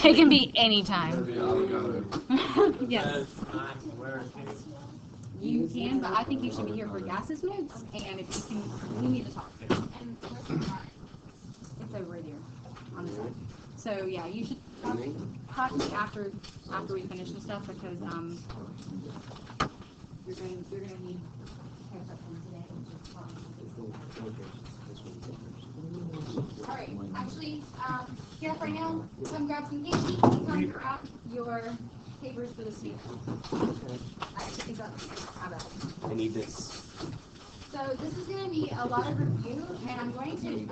It can be any time. Yes. You can, but I think you should be here for gases notes, and if you can, we need to talk. It's over right here on the side. So yeah, you should talk to me after we finish and stuff, because you're gonna need haircut from today. All right, actually, get up right now. Come grab some candy. Come grab your papers for this week. I need this. So this is going to be a lot of review, and I'm going to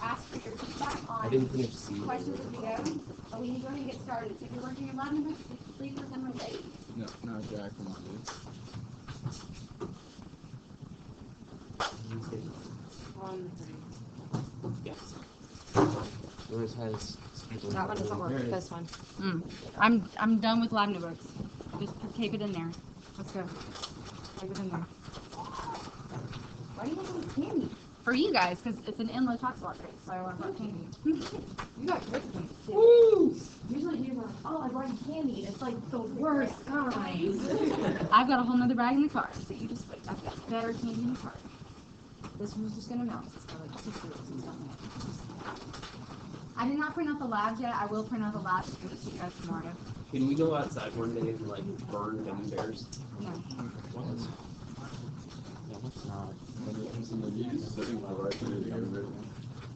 ask for your feedback on questions as we go. But we need to go ahead and get started. So if you're working in 11 minutes, please remember late. No, not Jack from Monday. Yes. Yours has. That one doesn't work. This one. I'm done with lab notebooks. Just tape it in there. Let's go. Tape it in there. Why do you want some candy? For you guys, because it's an endless hot spot rate, so I brought candy. You got great candy. Woo! Usually you're like, oh, I brought you candy. It's like the worst, guys. I've got a whole nother bag in the car, so you just wait. I've got better candy in the car. This one's just gonna melt. It's got like 6 groups and stuff in it. I did not print out the labs yet. I will print out the labs for you guys tomorrow. Can we go outside one day and like burn gummy bears? No.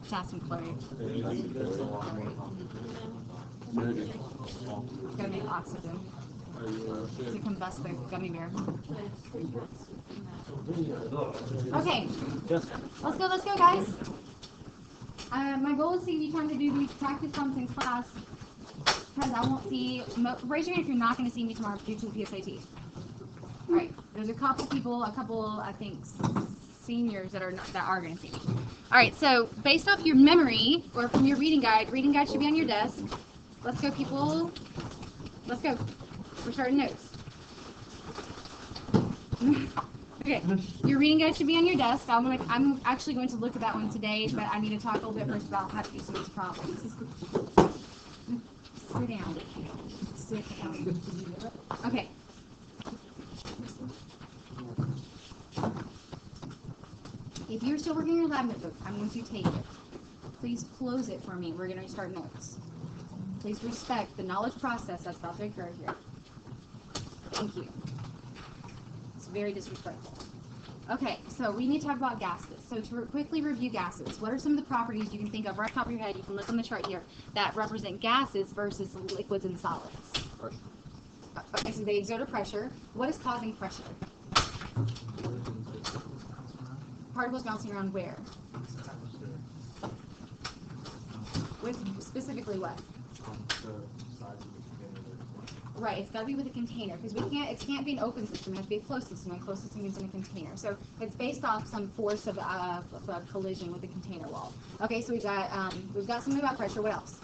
Potassium chloride. It's gonna make oxygen to combust the gummy bear. Okay, let's go, guys. My goal is to give you time to do these practice problems in class, because I won't see. Raise your hand if you're not going to see me tomorrow due to the PSAT. All right, there's a couple I think seniors that are going to see me. All right, so based off your memory or from your reading guide should be on your desk. Let's go, people. Let's go. We're starting notes. Okay, your reading guide should be on your desk. I'm actually going to look at that one today, but I need to talk a little bit first about how to do some of these problems. Sit down. Sit down. Okay. If you're still working on your lab notebook, I'm going to take it. Please close it for me. We're going to start notes. Please respect the knowledge process that's about to occur here. Thank you. It's very disrespectful. Okay, so we need to talk about gases. So to quickly review gases, what are some of the properties you can think of right off the top of your head? You can look on the chart here that represent gases versus liquids and solids. Pressure. Okay, so they exert a pressure. What is causing pressure? Particles bouncing around where? With specifically what? Right, it's got to be with a container, because it can't be an open system. It has to be a closed system. A closed system means in a container. So it's based off some force of a collision with the container wall. Okay, so we've got something about pressure. What else?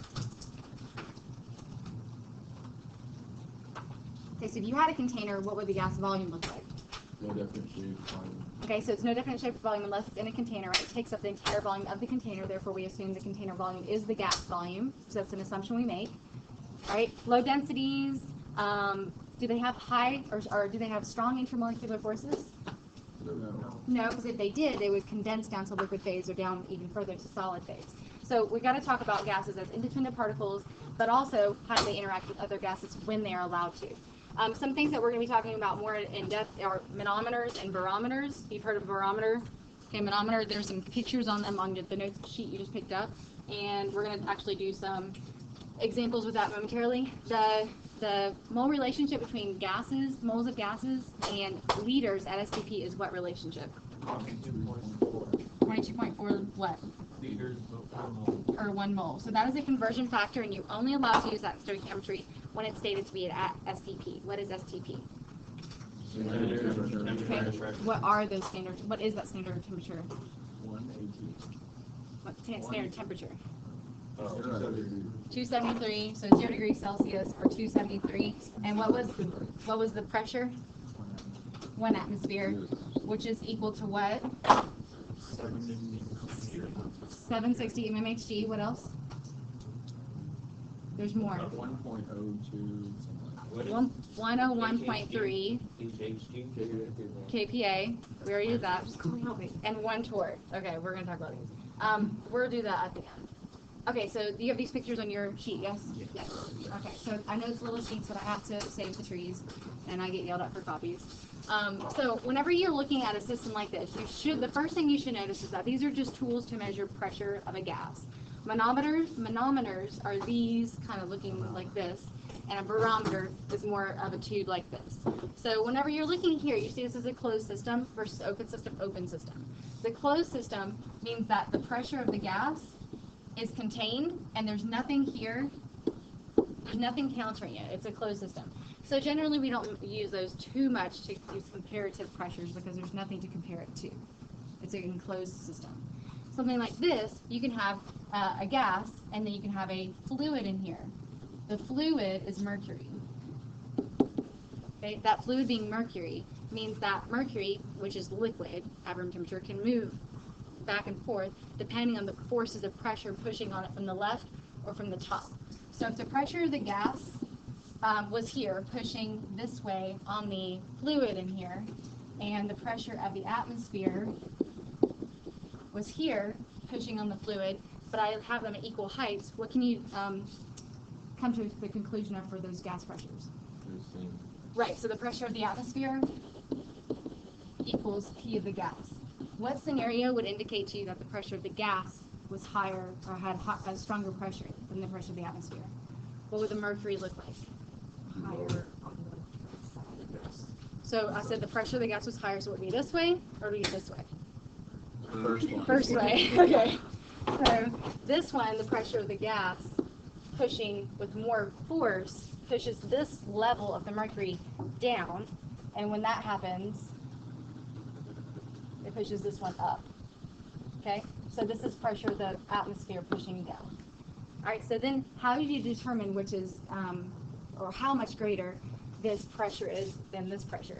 Okay, so if you had a container, what would the gas volume look like? No definite shape, volume. Okay, so it's no definite shape or volume unless it's in a container, right? It takes up the entire volume of the container. Therefore, we assume the container volume is the gas volume. So that's an assumption we make. All right, low densities. Do they have high or do they have strong intermolecular forces? No, because if they did, they would condense down to liquid phase or down even further to solid phase. So we've got to talk about gases as independent particles, but also how do they interact with other gases when they are allowed to. Some things that we're going to be talking about more in depth are manometers and barometers. You've heard of a barometer. Okay, manometer, there's some pictures on them on the notes sheet you just picked up, and we're going to actually do some examples with that momentarily. The mole relationship between gases, moles of gases, and liters at STP is what relationship? 22.4 what? Liters per mole. Or 1 mole. So that is a conversion factor, and you're only allowed to use that in stoichiometry when it's stated to be at STP. What is STP? Okay. What are those standards? What is that standard temperature? 180. What's standard temperature? 273. 273, so 0 degrees Celsius or 273. And what was the pressure? 1 atmosphere, which is equal to what? 760 mmHg. What else? There's more. 1.02, something like that. One, 101.3 HHG. kPa. We already did that. And 1 torr. Okay, we're gonna talk about these. We'll do that at the end. Okay, so you have these pictures on your sheet, yes? Yes. Okay, so I know it's little sheets, but I have to save the trees, and I get yelled at for copies. So whenever you're looking at a system like this, the first thing you should notice is that these are just tools to measure pressure of a gas. Manometers are these kind of looking like this, and a barometer is more of a tube like this. So whenever you're looking here, you see this is a closed system versus open system. The closed system means that the pressure of the gas is contained, and there's nothing here. There's nothing countering it. It's a closed system. So generally, we don't use those too much to use comparative pressures because there's nothing to compare it to. It's an enclosed system. Something like this, you can have a gas, and then you can have a fluid in here. The fluid is mercury. Okay, that fluid being mercury means that mercury, which is liquid at room temperature, can move back and forth depending on the forces of pressure pushing on it from the left or from the top. So if the pressure of the gas was here pushing this way on the fluid in here, and the pressure of the atmosphere was here pushing on the fluid, but I have them at equal heights, what can you come to the conclusion of for those gas pressures? They're the same. Right, so the pressure of the atmosphere equals P of the gas. What scenario would indicate to you that the pressure of the gas was higher or had a stronger pressure than the pressure of the atmosphere? What would the mercury look like? Higher on the side. So I said the pressure of the gas was higher, so it would be this way or would it be this way? First one. First way, okay. So this one, the pressure of the gas pushing with more force pushes this level of the mercury down, and when that happens, it pushes this one up. Okay, so this is pressure of the atmosphere pushing down. All right, so then how do you determine which is, or how much greater this pressure is than this pressure?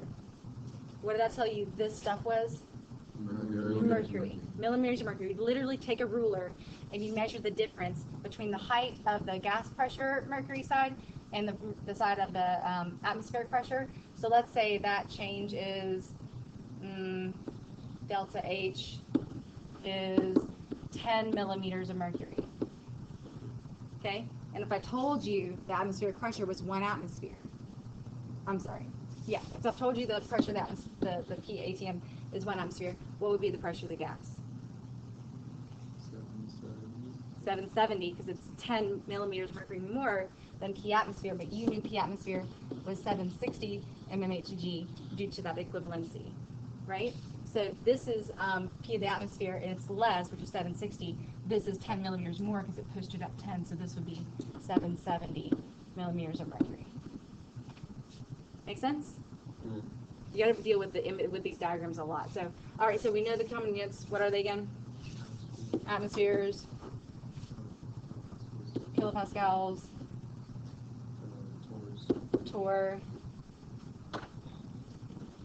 What did I tell you this stuff was? Mercury. Millimeters of mercury. You literally take a ruler and you measure the difference between the height of the gas pressure mercury side and the side of the atmospheric pressure. So let's say that change is delta H is 10 millimeters of mercury. Okay? And if I told you the atmospheric pressure was 1 atmosphere, I'm sorry. Yeah, if I've told you the pressure of the PATM is 1 atmosphere, what would be the pressure of the gas? 770, because it's 10 millimeters of mercury more than P atmosphere, but you knew P atmosphere was 760 mmHg due to that equivalency, right? So this is P of the atmosphere, and it's less, which is 760. This is 10 millimeters more because it pushed it up 10, so this would be 770 millimeters of mercury. Make sense? Mm. You got to deal with these diagrams a lot. So, all right. So we know the common units. What are they again? Atmospheres, kilopascals, torr,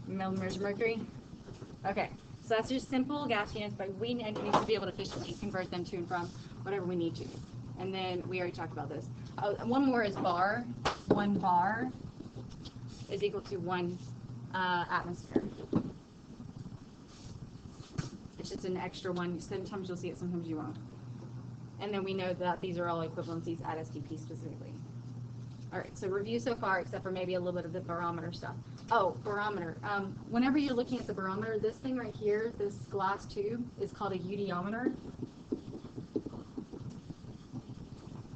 millimeters of mercury. Okay. So that's just simple gas units, but we need to be able to efficiently convert them to and from whatever we need to. And then we already talked about this. One more is bar. 1 bar is equal to 1 atmosphere. It's just an extra one. Sometimes you'll see it, sometimes you won't. And then we know that these are all equivalencies at STP specifically. All right, so review so far, except for maybe a little bit of the barometer stuff. Oh, barometer. Whenever you're looking at the barometer, this thing right here, this glass tube, is called a eudiometer.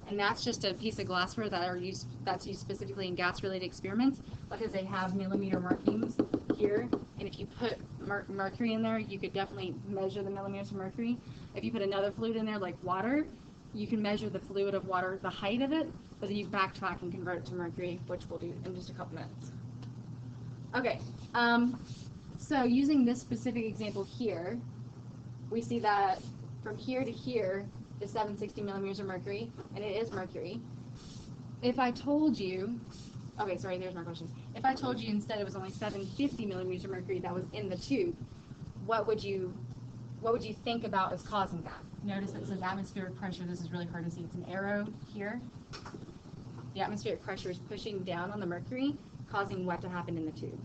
And that's just a piece of glassware that's used specifically in gas-related experiments because they have millimeter markings here. And if you put mercury in there, you could definitely measure the millimeters of mercury. If you put another fluid in there, like water, you can measure the fluid of water, the height of it, but then you backtrack and convert it to mercury, which we'll do in just a couple minutes. Okay, so using this specific example here, we see that from here to here is 760 millimeters of mercury, and it is mercury. If I told you, okay, sorry, there's my question. If I told you instead it was only 750 millimeters of mercury that was in the tube, what would you think about as causing that? Notice it says atmospheric pressure. This is really hard to see. It's an arrow here. the atmospheric pressure is pushing down on the mercury, causing what to happen in the tube.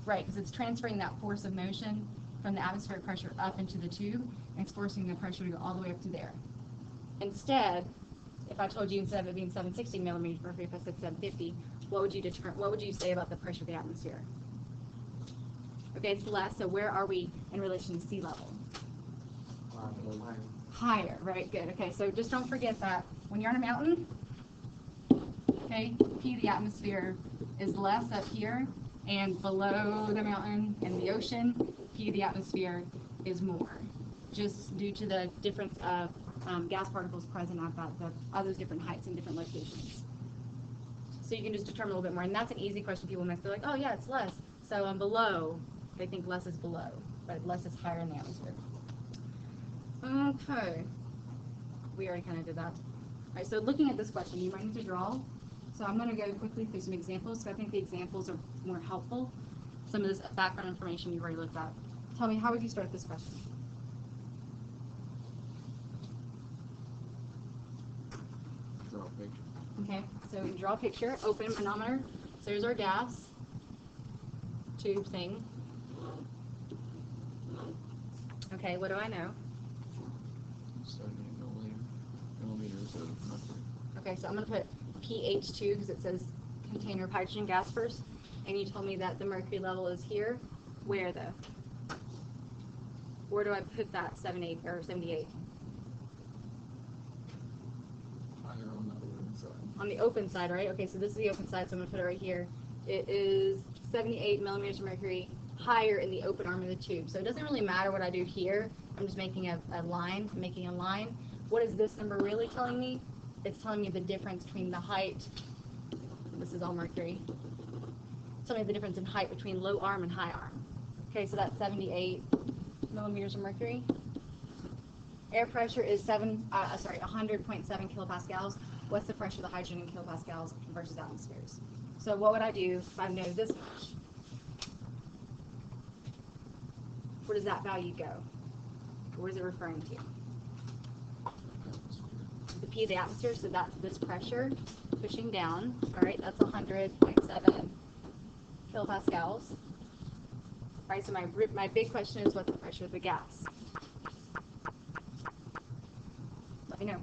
Right, because it's transferring that force of motion from the atmospheric pressure up into the tube, and it's forcing the pressure to go all the way up to there. Instead, if I told you instead of it being 760 millimeters of mercury, if I said 750, what would you say about the pressure of the atmosphere? Okay, it's less, so where are we in relation to sea level? Higher, right, good. Okay, so just don't forget that when you're on a mountain, okay, P, the atmosphere is less up here, and below the mountain and the ocean, P, the atmosphere is more, just due to the difference of gas particles present at those different heights and different locations. So you can just determine a little bit more, and that's an easy question people miss. They're like, oh yeah, it's less. So below, they think less is below, but less is higher in the atmosphere. Okay, we already kind of did that. All right, so looking at this question, you might need to draw. So I'm going to go quickly through some examples, because I think the examples are more helpful. Some of this background information you've already looked at. Tell me, how would you start this question? Draw a picture. Okay, so draw a picture, open manometer. So there's our gas tube thing. Okay, what do I know? 78 millimeters of mercury. Okay, so I'm going to put pH2 because it says container of hydrogen gas first. And you told me that the mercury level is here. Where though? Where do I put that 78 or 78? Higher on the open side. On the open side, right? Okay, so this is the open side, so I'm going to put it right here. It is 78 millimeters of mercury higher in the open arm of the tube. So it doesn't really matter what I do here. I'm just making a line, making a line. What is this number really telling me? It's telling me the difference between the height, this is all mercury, it's telling me the difference in height between low arm and high arm. Okay, so that's 78 millimeters of mercury. Air pressure is 100.7 kilopascals. What's the pressure of the hydrogen in kilopascals versus atmospheres? So what would I do if I know this much? Where does that value go? What is it referring to? The P of the atmosphere, so that's this pressure pushing down. All right, that's 100.7 kilopascals. All right, so my big question is, what's the pressure of the gas? Let me know.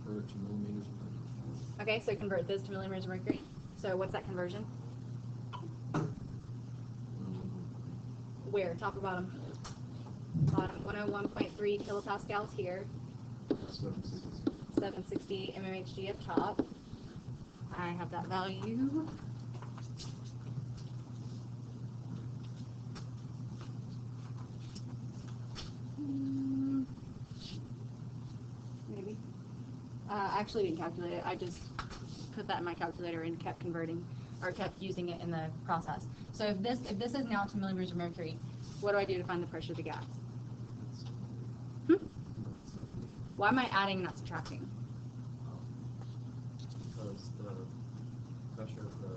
Convert it to millimeters of mercury. Okay, so convert this to millimeters of mercury. So what's that conversion? Where? Top or bottom? Bottom. 101.3 kilopascals here. 760 mmHg up top. I have that value. Maybe. I actually didn't calculate it. I just put that in my calculator and kept converting, or kept using it in the process. So if this is now to millimeters of mercury, what do I do to find the pressure of the gas? Why am I adding and not subtracting? Because the pressure of the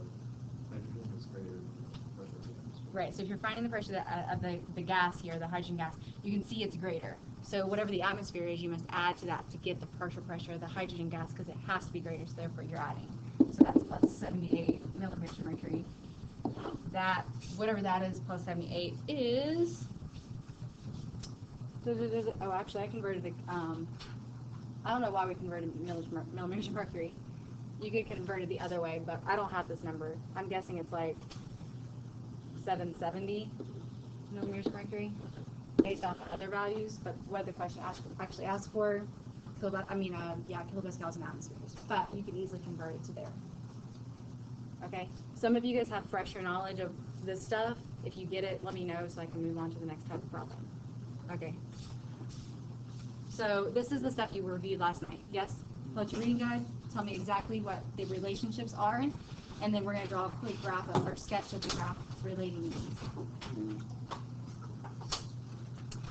hydrogen is greater than the pressure of the atmosphere. Right, so if you're finding the pressure of the gas here, the hydrogen gas, you can see it's greater. So whatever the atmosphere is, you must add to that to get the pressure of the hydrogen gas, because it has to be greater, so therefore you're adding. So that's plus 78 millimeters of mercury. That, whatever that is, plus 78 is... Oh, actually, I converted the... I don't know why we converted millimeters of mercury. You could convert it the other way, but I don't have this number. I'm guessing it's like 770 millimeters of mercury based off of other values, but what the question actually asks for, kilopascals and atmospheres. But you can easily convert it to there. Okay? Some of you guys have fresher knowledge of this stuff. If you get it, let me know so I can move on to the next type of problem. Okay. So this is the stuff you reviewed last night. Yes? Let your reading guide tell me exactly what the relationships are, and then we're going to draw a quick graph or sketch of the graph relating these.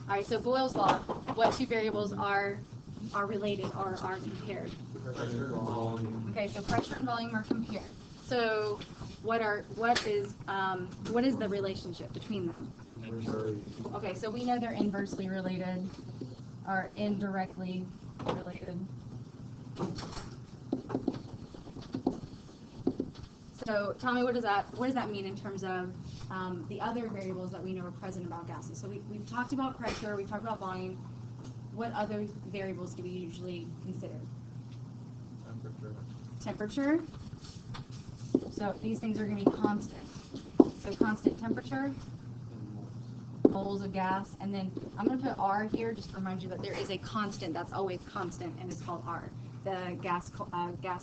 All right, so Boyle's law, what two variables are related or are compared? Pressure and volume. Okay, so pressure and volume are compared. So what is the relationship between them? Okay, so we know they're inversely related or indirectly related. So tell me, what does that mean in terms of the other variables that we know are present about gases? So we've talked about pressure, we've talked about volume. What other variables do we usually consider? Temperature. Temperature. So these things are going to be constant. So constant temperature, moles of gas, and then I'm going to put R here just to remind you that there is a constant that's always constant, and it's called R, the gas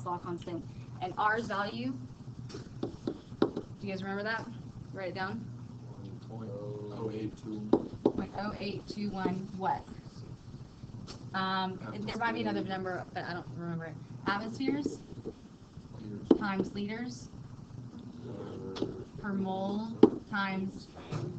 law constant. And R's value, do you guys remember that? Write it down. 0.082. 0.0821 what? There might be another number, but I don't remember it. Atmospheres liters. times liters per mole times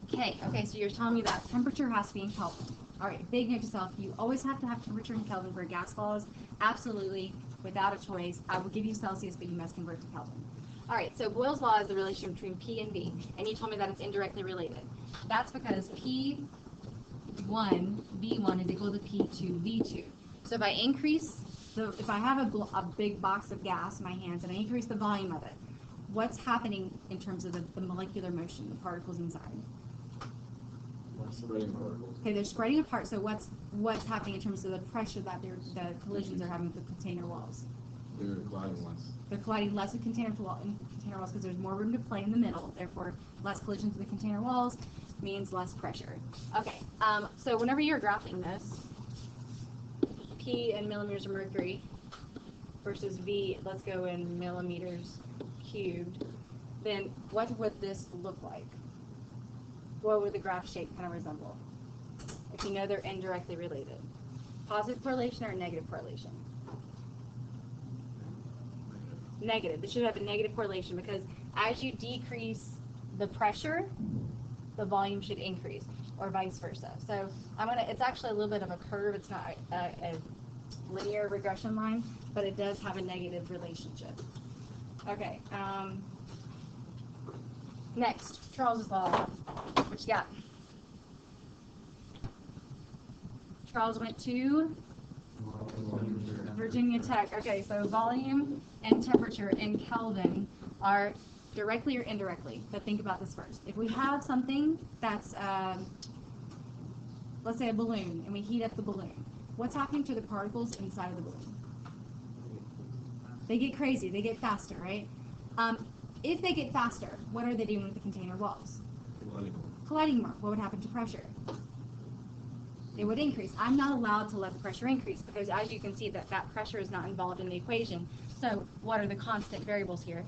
K. Okay, so you're telling me that temperature has to be in Kelvin. All right, big note to self, you always have to have temperature in Kelvin for gas laws. Absolutely, without a choice. I will give you Celsius, but you must convert to Kelvin. All right, so Boyle's law is the relation between P and V, and you told me that it's indirectly related. That's because P1, V1 is equal to P2, V2. So if I increase, if I have a big box of gas in my hands and I increase the volume of it, what's happening in terms of the molecular motion, the particles inside? Spreading particles. Okay, they're spreading apart, so what's happening in terms of the pressure that the collisions are having with the container walls? They're colliding less. They're colliding less with container walls because there's more room to play in the middle. Therefore, less collisions with the container walls means less pressure. Okay, so whenever you're graphing this, P in millimeters of mercury versus V, let's go in millimeters cubed, then what would this look like? What would the graph shape kind of resemble? If you know they're indirectly related. Positive correlation or negative correlation? Negative. They should have a negative correlation because as you decrease the pressure, the volume should increase, or vice versa. So it's actually a little bit of a curve. It's not a linear regression line, but it does have a negative relationship. Okay. Next, Charles's law. What you got? Charles went to Virginia Tech. Okay, so volume and temperature in Kelvin are directly or indirectly. But think about this first. If we have something that's, let's say a balloon, and we heat up the balloon, what's happening to the particles inside of the balloon? They get crazy. They get faster, right? If they get faster, what are they doing with the container walls? Colliding more. What would happen to pressure? It would increase. I'm not allowed to let the pressure increase because, as you can see, that pressure is not involved in the equation. So what are the constant variables here?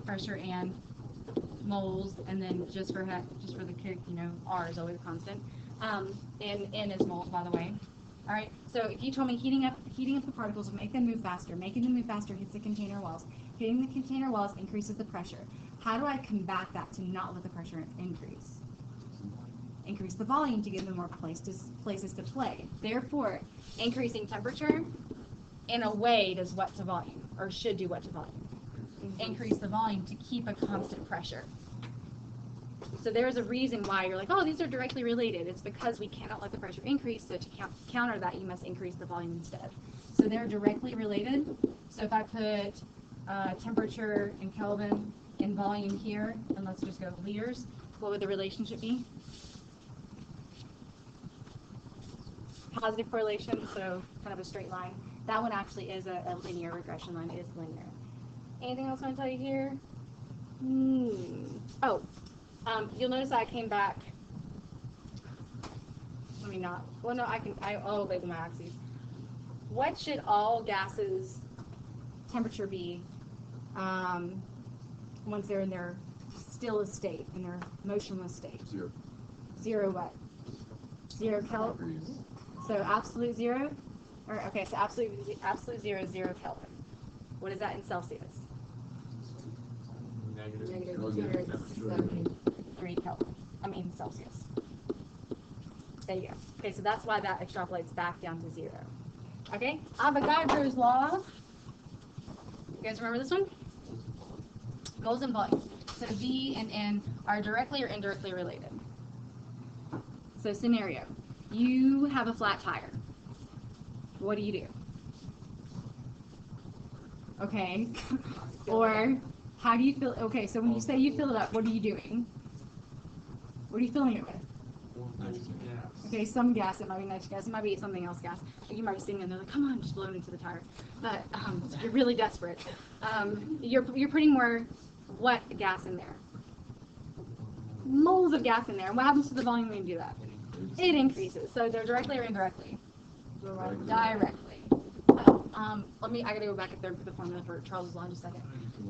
Pressure and moles, and then just for the kick, R is always constant. And N is moles, by the way. All right. So if you told me heating up the particles will make them move faster, making them move faster hits the container walls. Hitting the container walls increases the pressure. How do I combat that to not let the pressure increase? Increase the volume to give them more places to play. Therefore, increasing temperature, in a way, does what to volume, or should do what to volume? Increase the volume to keep a constant pressure. So there's a reason why you're like, oh, these are directly related. It's because we cannot let the pressure increase, so to counter that, you must increase the volume instead. So they're directly related. So if I put temperature in Kelvin and volume here, and let's just go liters, what would the relationship be? Positive correlation, so kind of a straight line. That one actually is a linear regression line. It is linear. Anything else I want to tell you here? Oh, you'll notice I came back. Let me not. Well, no, I'll label my axes. What should all gases' temperature be once they're in their still state, in their motionless state? Zero. Zero what? 0 Kelvin. Degrees. So absolute zero? Or okay, so absolute zero is 0 Kelvin. What is that in Celsius? Negative. 3 Kelvin. Celsius. There you go. Okay, so that's why that extrapolates back down to 0. Okay? Avogadro's law. You guys remember this one? Moles and volume. So V and N are directly or indirectly related. So scenario. You have a flat tire. What do? Okay. Or How do you feel? Okay, so when you say you fill it up, what are you doing? What are you filling it with? Okay, some gas. It might be nitrogen gas. It might be something else gas. You might be sitting in there like, come on, just blow it into the tire. But you're really desperate. You're putting more what gas in there? Moles of gas in there. And what happens to the volume when you do that? It increases. So they're directly or indirectly? Directly. I gotta go back up there and put the formula for Charles' law in just a second.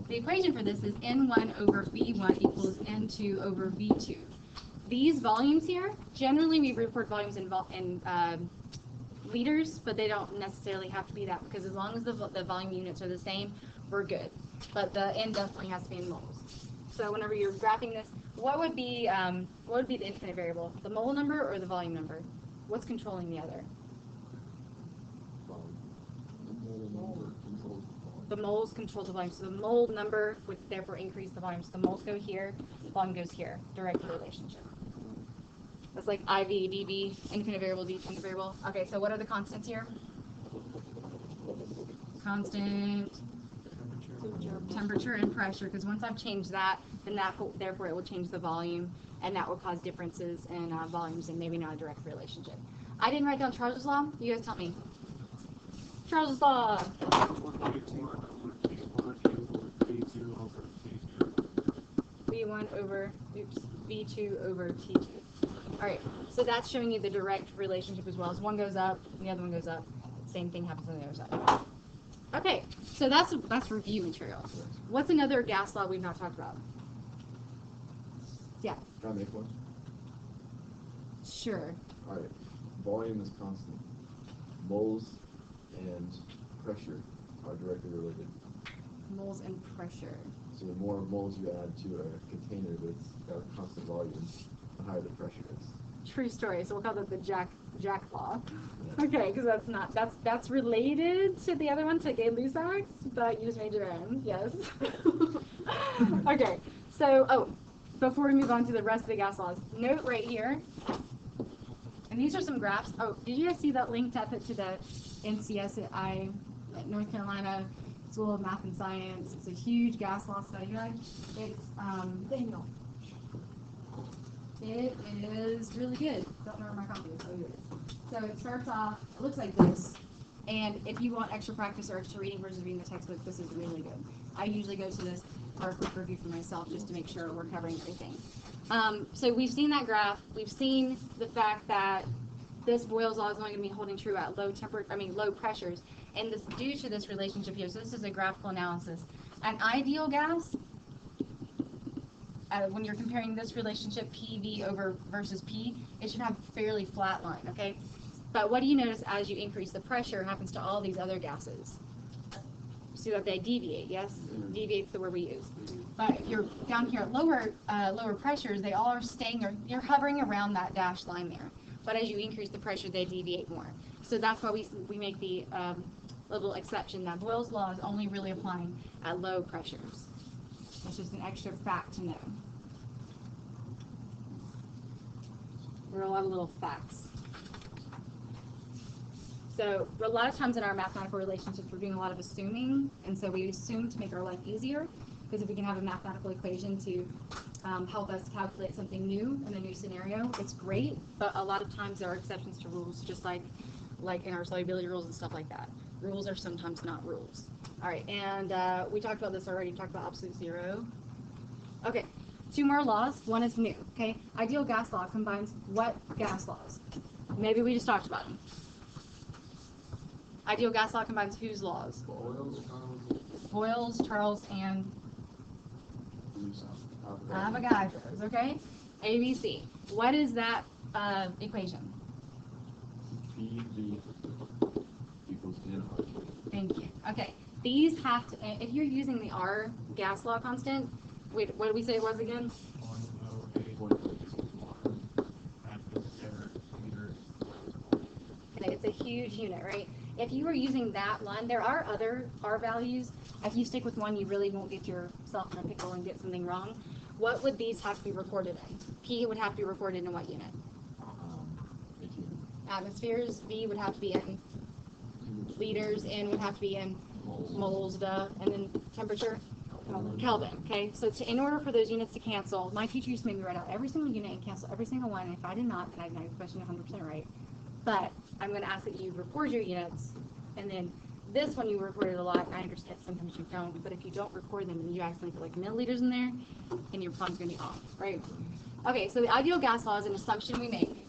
The equation for this is N1 over V1 equals N2 over V2. These volumes here, generally we report volumes in liters, but they don't necessarily have to be that, because as long as the volume units are the same, we're good. But the N definitely has to be in moles. So whenever you're graphing this, what would be the independent variable? The mole number or the volume number? What's controlling the other? The moles control the volume. So the mole number would therefore increase the volume. So the moles go here, the volume goes here. Direct relationship. That's like IV, dV, independent variable, dependent variable. Okay, so what are the constants here? Constant temperature and pressure, because once I've changed that, then therefore it will change the volume, and that will cause differences in volumes and maybe not a direct relationship. I didn't write down Charles' law. You guys tell me. Charles' law. V1 over, V2 over T2. All right, so that's showing you the direct relationship as well. As one goes up, the other one goes up. Same thing happens on the other side. Okay, so that's review material. What's another gas law we've not talked about? Yeah. Can I make one? Sure. All right. Volume is constant. Moles and pressure are directly related. Moles and pressure. So the more moles you add to a container that's got a constant volume, the higher the pressure is. True story. So we'll call that the Jack law. Okay, because that's related to the other one, to Gay-Lussac's, but you just made your own. Yes. Okay. So before we move on to the rest of the gas laws, note right here. And these are some graphs. Oh, did you guys see that link I put to the NCS at North Carolina School of Math and Science? It's a huge gas law study guide. It's Daniel. It is really good. Don't know where my copy is. Oh, here it is. So it starts off, it looks like this. And if you want extra practice or extra reading versus reading the textbook, this is really good. I usually go to this for a quick review for myself just to make sure we're covering everything. So we've seen that graph. We've seen the fact that this Boyle's law is only going to be holding true at low pressures, and this due to this relationship here. So this is a graphical analysis. An ideal gas, when you're comparing this relationship PV versus P, it should have a fairly flat line, okay? But what do you notice as you increase the pressure happens to all these other gases? See that they deviate, yes? Deviate's the word we use. But if you're down here at lower pressures, they all are staying, or you're hovering around that dashed line there. But as you increase the pressure, they deviate more. So that's why we make the little exception that Boyle's law is only really applying at low pressures. It's just an extra fact to know. There are a lot of little facts. So a lot of times in our mathematical relationships, we're doing a lot of assuming, and so we assume to make our life easier, because if we can have a mathematical equation to help us calculate something new in a new scenario, it's great, but a lot of times there are exceptions to rules, just like in our solubility rules and stuff like that. Rules are sometimes not rules. All right, and we talked about this already, talked about absolute zero. Okay, two more laws. One is new, okay? Ideal gas law combines what gas laws? Maybe we just talked about them. Ideal gas law combines whose laws? Boyle's, Charles, and Avogadro's, okay? ABC. What is that equation? PV equals NR. Thank you. Okay. These have to, if you're using the R gas law constant, wait, what did we say it was again? Okay, it's a huge unit, right? If you were using that one, there are other R values. If you stick with one, you really won't get yourself in a pickle and get something wrong. What would these have to be recorded in? P would have to be recorded in what unit? Atmospheres. V would have to be in liters. N would have to be in moles, and then temperature. Kelvin, okay? So in order for those units to cancel, my teacher used to make me write out every single unit and cancel every single one. And if I did not, then I'd know the question 100% right. But I'm going to ask that you record your units, and then this one you recorded a lot. I understand sometimes you don't, but if you don't record them and you accidentally put like milliliters in there, then your plug's going to be off, right? Okay, so the ideal gas law is an assumption we make.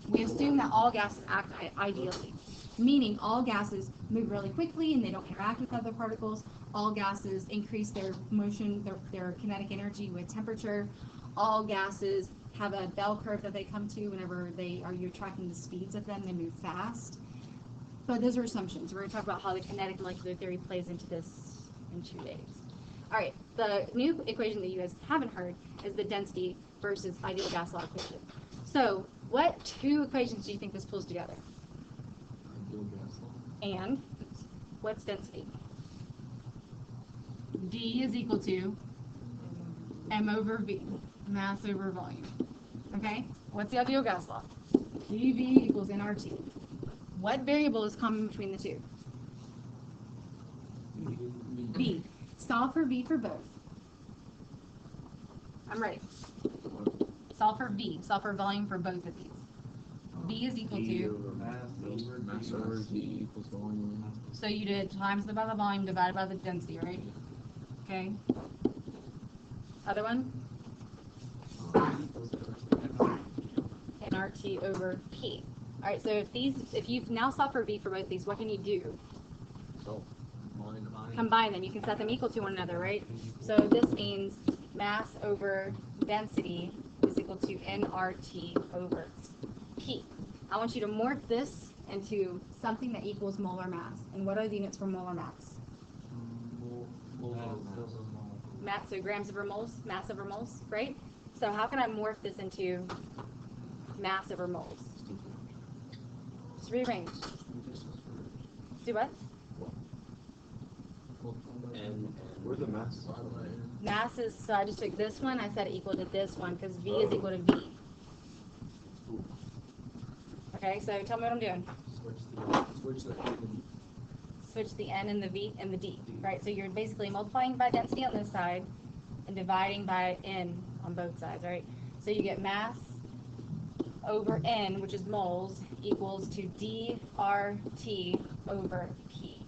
We assume that all gases act ideally, meaning all gases move really quickly and they don't interact with other particles. All gases increase their motion, their kinetic energy with temperature. All gases have a bell curve that they come to whenever you're tracking the speeds of them, they move fast. But those are assumptions. We're going to talk about how the kinetic molecular theory plays into this in 2 days. All right, the new equation that you guys haven't heard is the density versus ideal gas law equation. So what 2 equations do you think this pulls together? Ideal gas law. And what's density? D is equal to M over V, mass over volume. Okay? What's the ideal gas law? dV equals nRT. What variable is common between the 2? V. Solve for V for both. I'm ready. Solve for V. Solve for volume for both of these. V is equal to, Mass over V equals volume. so you did times by the volume divided by the density, right? Okay. Other one? nRT over P. All right, so if you've now solved for V for both these, what can you do? So, Combine them. You can set them equal to one another, right? So this means mass over density is equal to nRT over P. I want you to morph this into something that equals molar mass. And what are the units for molar mass? So grams over moles, mass over moles, right? So how can I morph this into mass over moles? Just rearrange. Do what? Where's the mass? Mass is, so I just took this one, I set it equal to this one, because V is equal to V. Okay, so tell me what I'm doing. Switch the N and the V and the D, right? So you're basically multiplying by density on this side and dividing by N on both sides, right? So you get mass over N, which is moles, equals to dRT over P.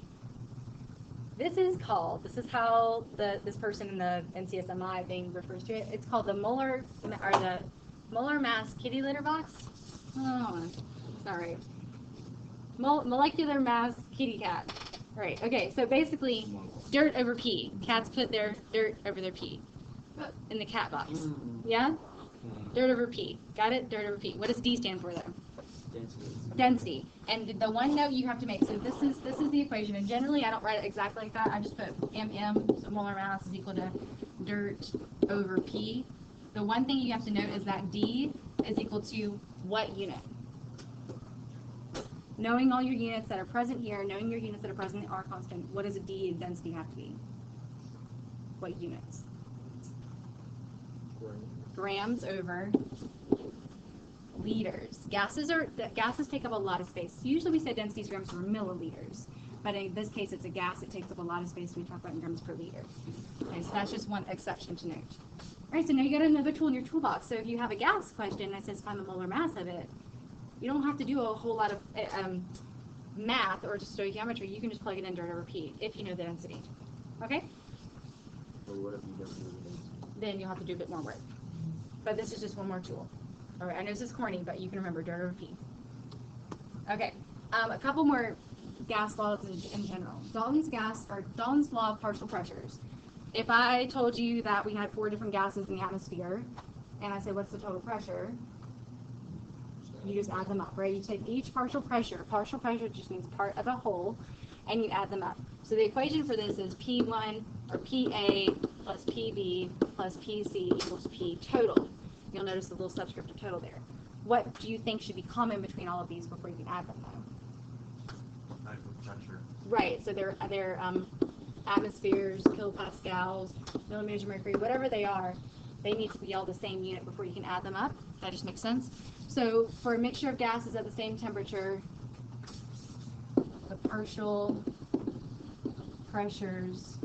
This is how this person in the NCSMI thing refers to it. It's called the molar mass kitty litter box. Oh, it's not right. Molecular mass kitty cat. Right. Okay. So basically, dirt over pee. Cats put their dirt over their pee in the cat box. Yeah. Dirt over pee. Got it? Dirt over pee. What does D stand for though? Density. And the one note you have to make, so this is the equation, and generally I don't write it exactly like that. I just put so molar mass is equal to dirt over P. The one thing you have to note is that D is equal to what unit? Knowing all your units that are present here, knowing your units that are present in R constant, what does a D in density have to be? What units? Grams over liters. Gases take up a lot of space. Usually we say density is grams per milliliters, but in this case it's a gas. It takes up a lot of space. We talk about in grams per liter. Okay, so that's just one exception to note. All right, so now you got another tool in your toolbox. So if you have a gas question that says find the molar mass of it, you don't have to do a whole lot of math or just stoichiometry. You can just plug it in dirt over P if you know the density. Okay? But what if you don't know the density? Then you'll have to do a bit more work. But this is just one more tool. All right, I know this is corny, but you can remember dirt over P. Okay, a couple more gas laws in general. Dalton's law of partial pressures. If I told you that we had 4 different gases in the atmosphere, and I said, what's the total pressure? You just add them up, right? You take each partial pressure just means part of a whole, and you add them up. So the equation for this is P1 or PA plus PB plus PC equals P total. You'll notice the little subscript of total there. What do you think should be common between all of these before you can add them though? Type of pressure. Right, so they're atmospheres, kilopascals, millimeters of mercury, whatever they are, they need to be all the same unit before you can add them up. That just makes sense. So for a mixture of gases at the same temperature, the partial pressures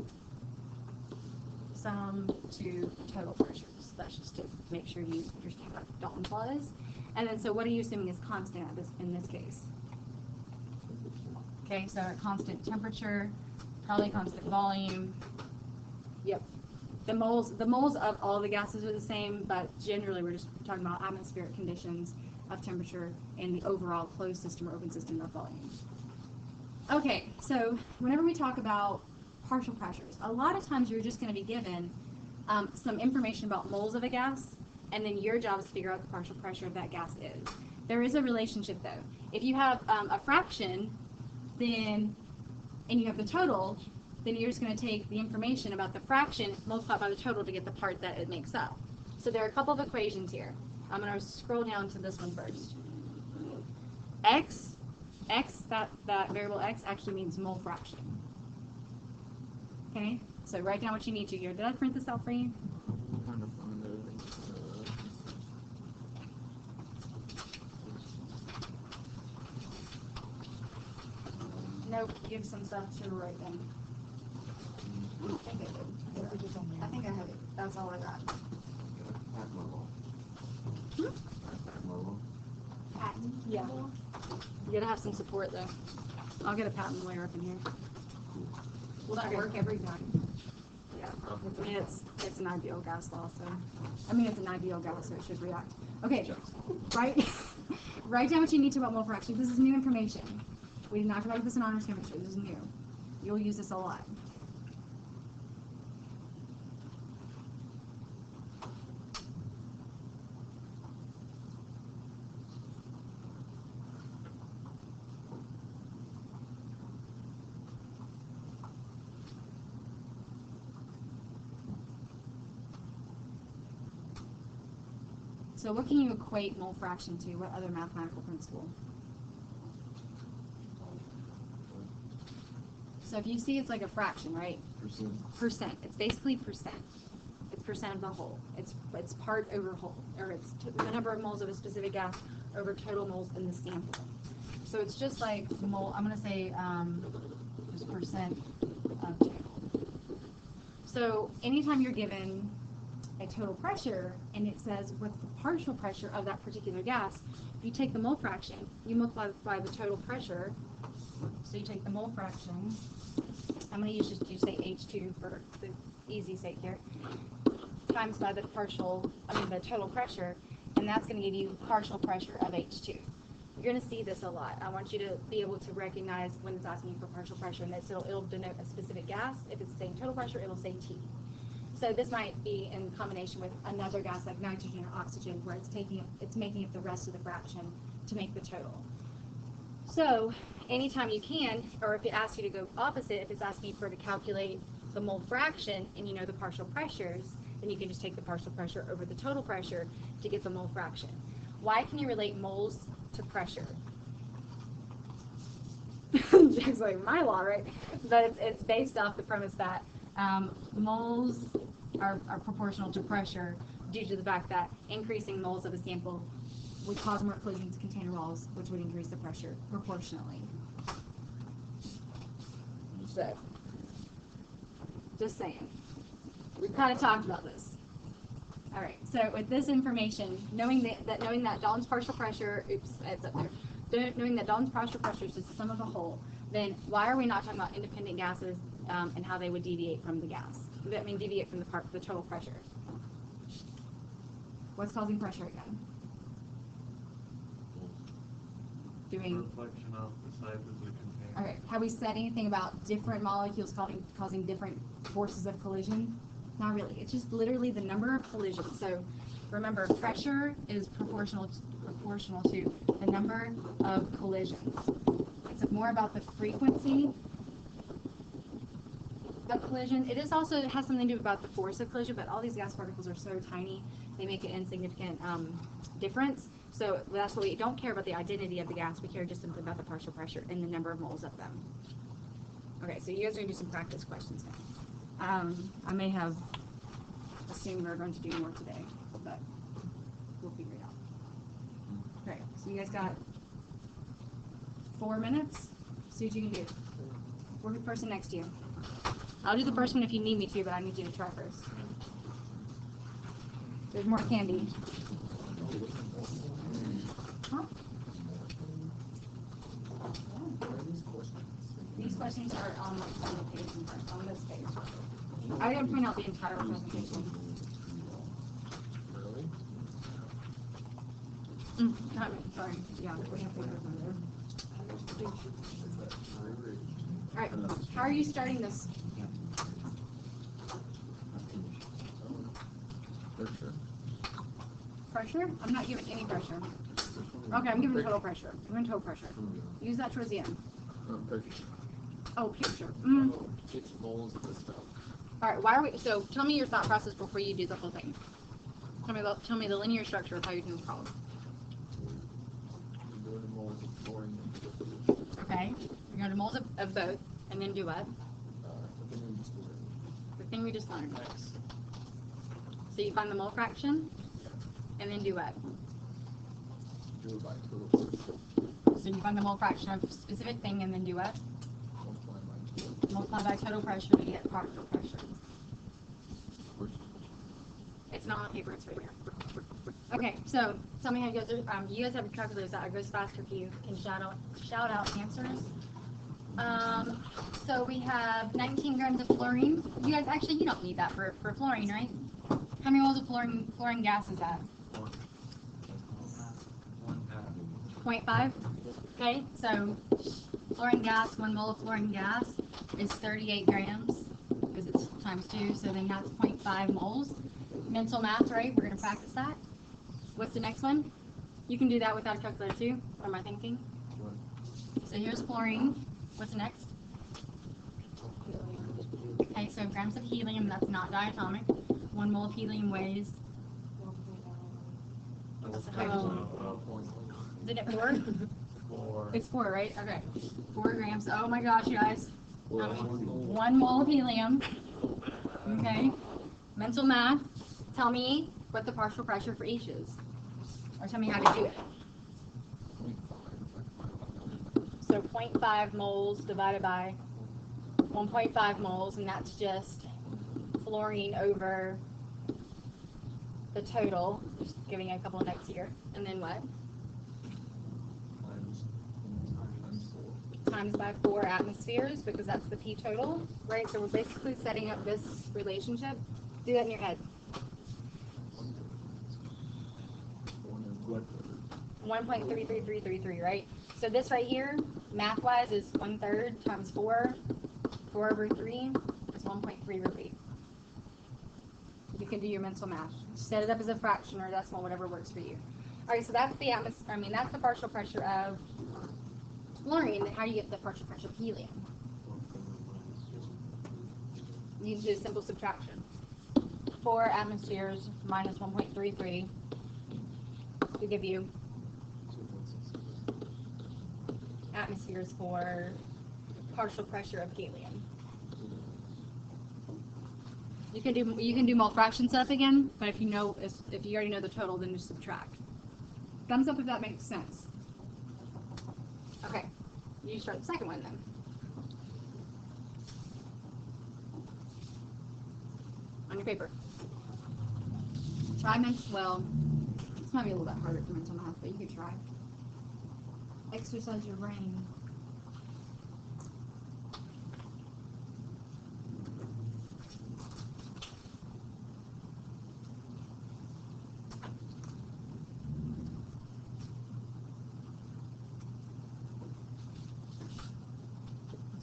sum to total pressures. That's just to make sure you understand what Dalton's law is. And then, so what are you assuming is constant in this case? Okay, so a constant temperature, probably constant volume. Yep. The moles of all the gases are the same, but generally we're just talking about atmospheric conditions of temperature and the overall closed system or open system of volume. Okay, so whenever we talk about partial pressures, a lot of times you're just going to be given some information about moles of a gas, and then your job is to figure out the partial pressure of that gas is. There is a relationship though. If you have a fraction, then, and you have the total, then you're just going to take the information about the fraction, multiply by the total to get the part that it makes up. So there are a couple of equations here. I'm going to scroll down to this one first. That variable x actually means mole fraction. Okay, so write down what you need to here. Did I print this out for you? I'm trying to find Nope, give some stuff to write down. I think I have it. That's all I got. Patent? Yeah. You gotta have some support though. I'll get a patent lawyer up in here. Will that work every time? Yeah. I mean, it's an ideal gas law, so. I mean, it's an ideal gas, so it should react. Okay, write down what you need to about mole fraction. This is new information. We did not talk about this in honors chemistry. This is new. You'll use this a lot. So what can you equate mole fraction to? What other mathematical principle? So if you see it's like a fraction, right? Percent. It's basically percent. It's percent of the whole. It's part over whole, or it's the number of moles of a specific gas over total moles in the sample. So it's just like mole. I'm going to say just percent of total. So anytime you're given a total pressure and it says what's the partial pressure of that particular gas, you take the mole fraction, you multiply by the total pressure. So you take the mole fraction. I'm going to use just say H2 for the easy sake here, times by the total pressure, and that's going to give you partial pressure of H2. You're going to see this a lot. I want you to be able to recognize when it's asking you for partial pressure, and it'll denote a specific gas. If it's saying total pressure, it'll say T. So this might be in combination with another gas like nitrogen or oxygen, where it's making up the rest of the fraction to make the total. So anytime you can, or if it asks you to go opposite, if it's asking you to calculate the mole fraction and you know the partial pressures, then you can just take the partial pressure over the total pressure to get the mole fraction. Why can you relate moles to pressure? It's like my law, right? But it's based off the premise that moles are proportional to pressure due to the fact that increasing moles of a sample would cause more collisions to container walls, which would increase the pressure proportionally. So, just saying. We've kind of talked about this. All right, so with this information, knowing that Dalton's partial pressure, oops, it's up there. Knowing that Dalton's partial pressure is just the sum of the whole, then why are we not talking about independent gases and how they would deviate from the gas? I mean, deviate from the total pressure. What's causing pressure again? Reflection off the sides of the container. All right. Have we said anything about different molecules causing different forces of collision? Not really. It's just literally the number of collisions. So remember, pressure is proportional to the number of collisions. It's more about the frequency of collision. It has something to do about the force of collision, but all these gas particles are so tiny, they make an insignificant difference. So that's why we don't care about the identity of the gas. We care just simply about the partial pressure and the number of moles of them. Okay, so you guys are going to do some practice questions now. I may have assumed we're going to do more today, but we'll figure it out. Okay, so you guys got 4 minutes. See what you can do. Work with the person next to you. I'll do the first one if you need me to, but I need you to try first. There's more candy. Huh? These questions are on the page in front, on this page. I didn't print out the entire presentation. Really? Not me, sorry. Yeah, we have papers on there. Alright, how are you starting this? Pressure. Pressure? I'm not giving any pressure. Okay, I'm giving total pressure. I'm giving total pressure. Use that towards the end. Pressure. Oh, picture. 6 moles of this stuff. Alright, why are we, so tell me your thought process before you do the whole thing. Tell me the linear structure of how you're doing this problem. We're doing moles of fluorine. Okay, you're going to moles of both, and then do what? The thing we just learned. The thing we just learned. So you find the mole fraction, and then do what? Do it by total pressure. So you find the mole fraction of a specific thing, and then do what? Multiply by total. Multiply by total pressure to get partial pressure. It's not on paper, it's right here. Okay, so tell me how you guys are, you guys have calculators that goes faster if you can shout out answers. So we have 19 grams of fluorine. You guys, actually, you don't need that for fluorine, right? How many moles of fluorine gas is that? 0.5? Okay, so fluorine gas, 1 mole of fluorine gas is 38 grams, because it's times 2, so then that's 0.5 moles. Mental math, right? We're going to practice that. What's the next one? You can do that without a calculator too. What am I thinking? So here's fluorine. What's next? Okay, so grams of helium, that's not diatomic. 1 mole of helium weighs. Isn't it 4? 4. It's 4, right? Okay. 4 grams. Oh my gosh, you guys. 1 1 mole of helium. Okay. Mental math. Tell me what the partial pressure for each is. Or tell me how to do it. So 0.5 moles divided by 1.5 moles, and that's just fluorine over the total. Just giving a couple of notes here. And then what? Times by 4 atmospheres, because that's the P total, right? So we're basically setting up this relationship. Do that in your head. 1.33333, right? So this right here, math-wise, is 1/3 times 4. 4 over 3 is 1.3 over 8. You can do your mental math. Set it up as a fraction or decimal, whatever works for you. All right, so that's the that's the partial pressure of fluorine. How do you get the partial pressure of helium? You can do simple subtraction. 4 atmospheres minus 1.33 to give you atmospheres for partial pressure of helium. You can do mole fraction stuff again, but if you already know the total, then just subtract. Thumbs up if that makes sense. Okay, you start the second one then. On your paper. Try well, this might be a little bit harder for mental math, but you could try. Exercise your brain.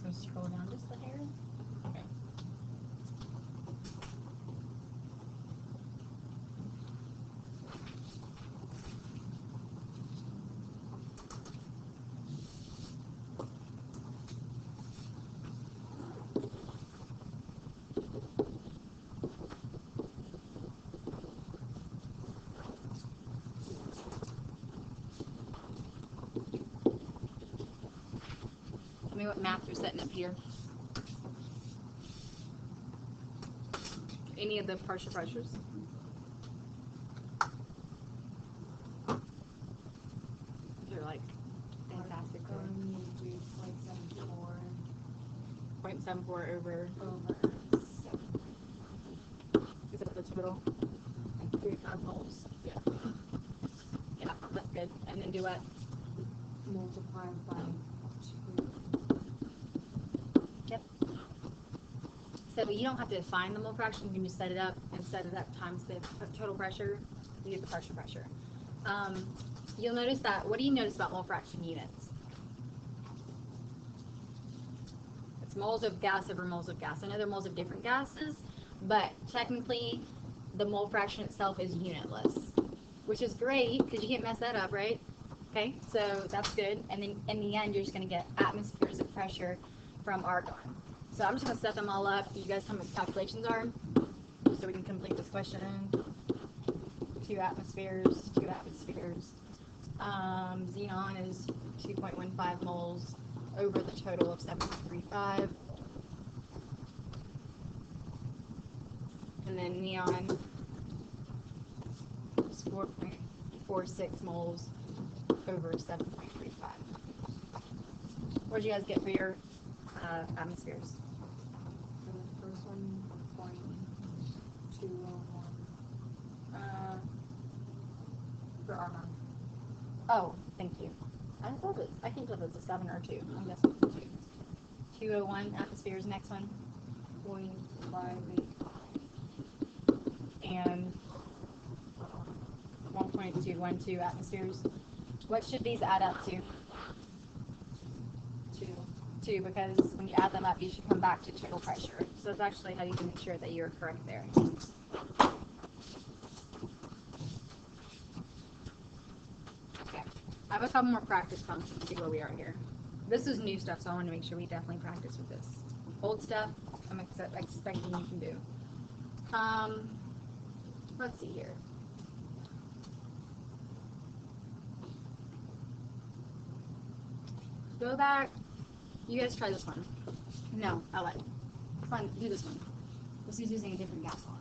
So scroll down just a hair. Okay. Tell me what math you're setting up here. Any of the partial pressures? They're like fantastic. 0.74 over total. 35 moles. Yeah. Yeah, that's good. And then do what? Multiply by 2. Yep. So you don't have to find the mole fraction. You can just set it up and set it up times the total pressure. You get the pressure. You'll notice that. What do you notice about mole fraction units? It's moles of gas over moles of gas. I know they're moles of different gases, but technically the mole fraction itself is unitless, which is great because you can't mess that up, right? Okay, so that's good. And then in the end, you're just going to get atmospheres of pressure from argon. So I'm just going to set them all up. You guys tell me what the calculations are so we can complete this question. 2 atmospheres, 2 atmospheres. Xenon is 2.15 moles over the total of 7.35. And then neon is 4.46 moles over 7.35. What did you guys get for your atmospheres? For the first one, 0.201. For argon. Oh, thank you. I think it was a 7 or 2. I'm guessing it's a 2. 201 atmospheres. Next one. 0.585. And 1.212 atmospheres. What should these add up to? 2, because when you add them up, you should come back to total pressure. So that's actually how you can make sure that you're correct there. Okay. I have a couple more practice problems to see where we are here. This is new stuff, so I want to make sure we definitely practice with this. Old stuff, I'm expecting you can do. Let's see here. Go back. You guys try this one. No, I'll let. Fine, do this one. This is using a different gas law.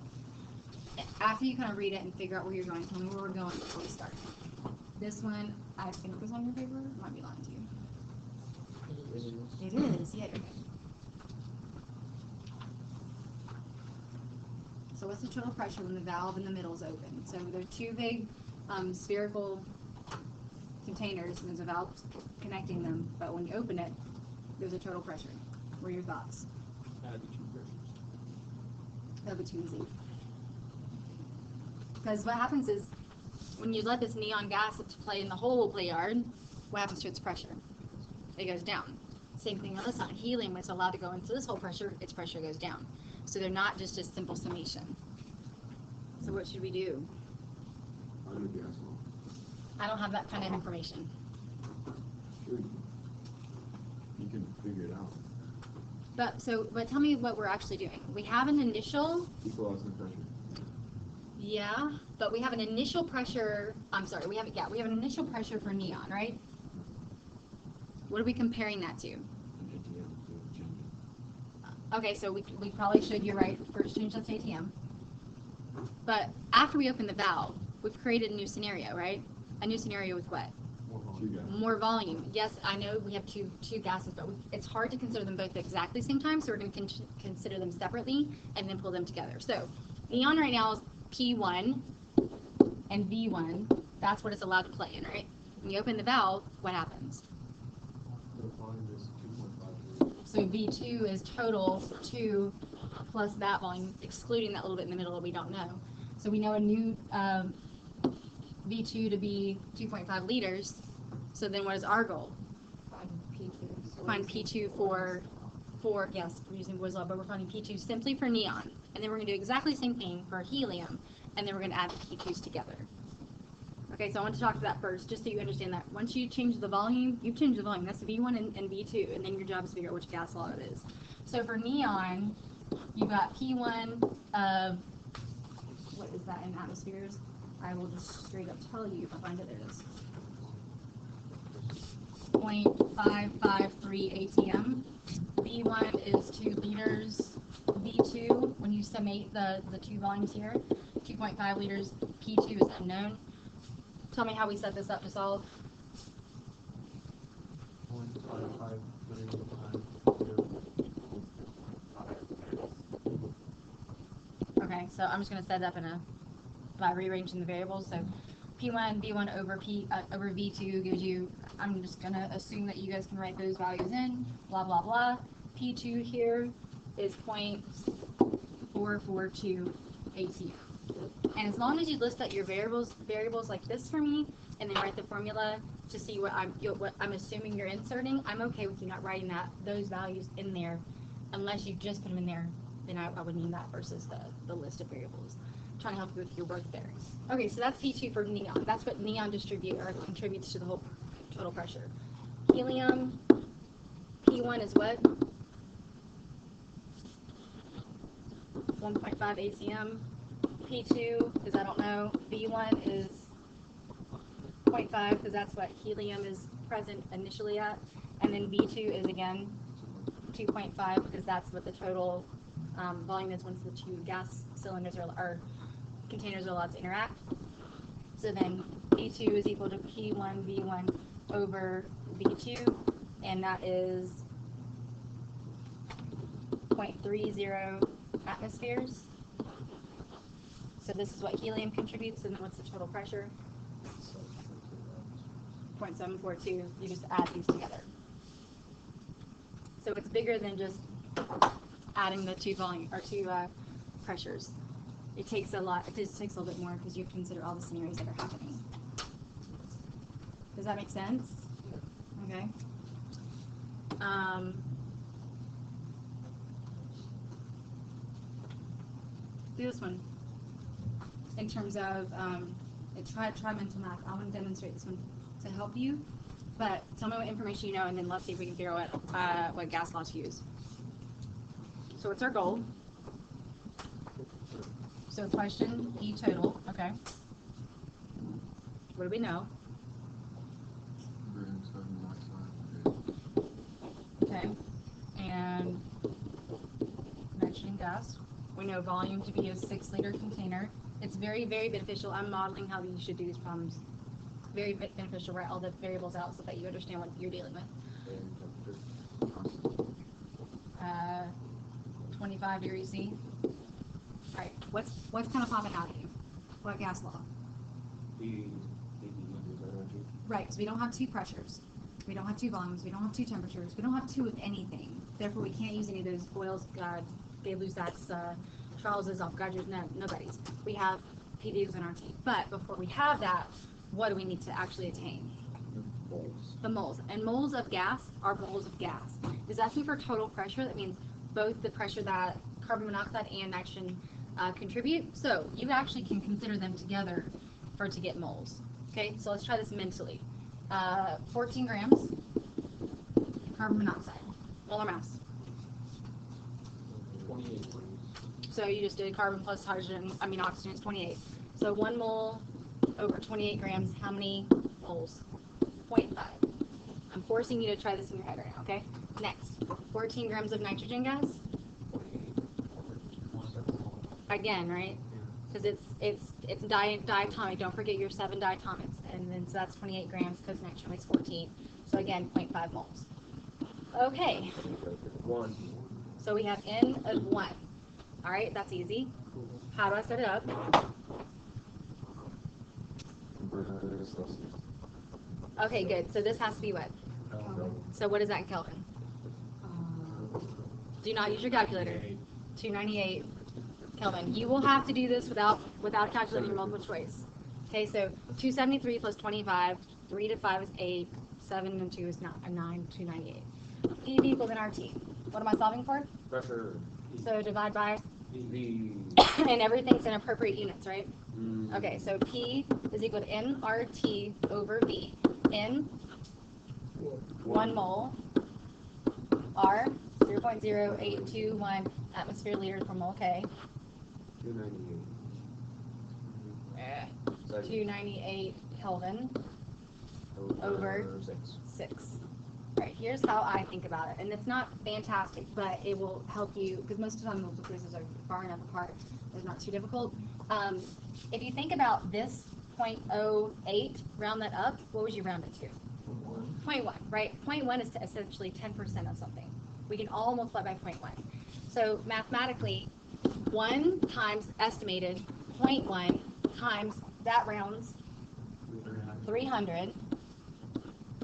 After you kind of read it and figure out where you're going, tell me where we're going before we start. This one, I think was on your paper. I might be lying to you. It is, yeah. So what's the total pressure when the valve in the middle is open? So there are 2 big spherical containers, and there's a valve connecting them, but when you open it, there's a total pressure. What are your thoughts? Add the 2 pressures. That'll be too easy. Because what happens is, when you let this neon gas play in the whole play yard, what happens to its pressure? It goes down. Same thing on this side. Helium, when it's allowed to go into this whole pressure, its pressure goes down. So they're not just a simple summation. So what should we do? Under gas law. I don't have that kind of information. Sure. You can figure it out. But tell me what we're actually doing. We have an initial, Equalizing pressure. yeah, but we have an initial pressure, we have an initial pressure for neon, right? What are we comparing that to? An ATM. Change it. Okay, so we probably should, you're right, first change that to ATM. But after we open the valve, we've created a new scenario, right? A new scenario with what? More volume. 2 gas. More volume. Yes, I know we have two gases, but it's hard to consider them both at exactly the same time, so we're going to consider them separately and then pull them together. So neon right now is P1 and V1. That's what it's allowed to play in, right? When you open the valve, what happens? The volume is 2.53. So V2 is total 2 plus that volume, excluding that little bit in the middle that we don't know. So we know a new V2 to be 2.5 liters. So then what is our goal? Find P2. So Find what is P2 for yes, we're using Boyle's law, but we're finding P2 simply for neon. And then we're going to do exactly the same thing for helium, and then we're going to add the P2s together. Okay, so I want to talk to that first, just so you understand that. Once you change the volume, you've changed the volume. That's V1 and V2, and then your job is to figure out which gas law it is. So for neon, you've got P1 of, what is that in atmospheres? I will just straight up tell you if I find it. There it is. 0.553 ATM. V1 is 2 liters. V2, when you summate the 2 volumes here, 2.5 liters. P2 is unknown. Tell me how we set this up to solve. 0.5539. Okay. so I'm just gonna set it up by rearranging the variables. So P1, V1 over V2 gives you, I'm just gonna assume that you guys can write those values in, blah, blah, blah. P2 here is 0.442 ATM. And as long as you list out your variables like this for me, and then write the formula to see what I'm assuming you're inserting, I'm okay with you not writing those values in there, unless you just put them in there. Then I would need that versus the list of variables. I'm trying to help you with your work there. Okay, so that's P2 for neon. That's what neon contributes to the whole total pressure. Helium, P1 is what? 1.5 ATM. P2 is, I don't know. V1 is 0.5 because that's what helium is present initially at. And then V2 is again 2.5 because that's what the total volume is once the two gas cylinders or containers are allowed to interact. So then P2 is equal to P1 V1 over V2, and that is 0.30 atmospheres. So this is what helium contributes, and then what's the total pressure? 0.742. You just add these together. So it's bigger than just adding the two pressures. It takes a lot. It just takes a little bit more because you have to consider all the scenarios that are happening. Does that make sense? Okay. Do this one. In terms of try mental math. I want to demonstrate this one to help you. But tell me what information you know, and then let's see if we can figure out what gas law to use. So what's our goal? So question E total, okay. What do we know? Okay. And nitrogen gas. We know volume to be a 6-liter container. It's very, very beneficial. I'm modeling how you should do these problems. Very beneficial. Write all the variables out so that you understand what you're dealing with. 25 degrees C. All right. What's kind of popping out at you? What gas law? Right. Because we don't have two pressures. We don't have two volumes. We don't have two temperatures. We don't have two of anything. Therefore, we can't use any of those Boyle's, Gay-Lussac's, Charles's, Avogadro's, nobody's. We have PVs and RT. But before we have that, what do we need to actually attain? Moles. The moles. And moles of gas are moles of gas. Is asking for total pressure. That means both the pressure that carbon monoxide and nitrogen contribute. So you actually can consider them together to get moles. Okay, so let's try this mentally. 14 grams carbon monoxide, molar mass. 28. So you just did carbon plus oxygen is 28. So 1 mole over 28 grams, how many moles? 0.5. I'm forcing you to try this in your head right now, okay? Next, 14 grams of nitrogen gas. Again, right? Because it's diatomic. Don't forget your 7 diatomics. And then so that's 28 grams because nitrogen makes 14. So again, 0.5 moles. Okay. 1. So we have N of 1. All right, that's easy. How do I set it up? Okay, good. So this has to be what? So what is that in Kelvin? Do not use your calculator. 298 Kelvin. You will have to do this without calculating your multiple choice. Okay, so 273 plus 25, 3 to 5 is 8, 7 and 2 is 9, 298. PV equals nRT. What am I solving for? Pressure. So divide by, V. and everything's in appropriate units, right? Okay, so P is equal to nRT over V. N, 1 mole. R, 0.0821 atmosphere liters per mole K. 298. 298 Kelvin over 6. Right, here's how I think about it. And it's not fantastic, but it will help you, because most of the time multiple choices are far enough apart, it's not too difficult. If you think about this 0.08, round that up, what would you round it to? 0.1, right? 0.1 is essentially 10% of something. We can all multiply by 0.1. So mathematically, 1 times estimated 0.1 times that rounds 300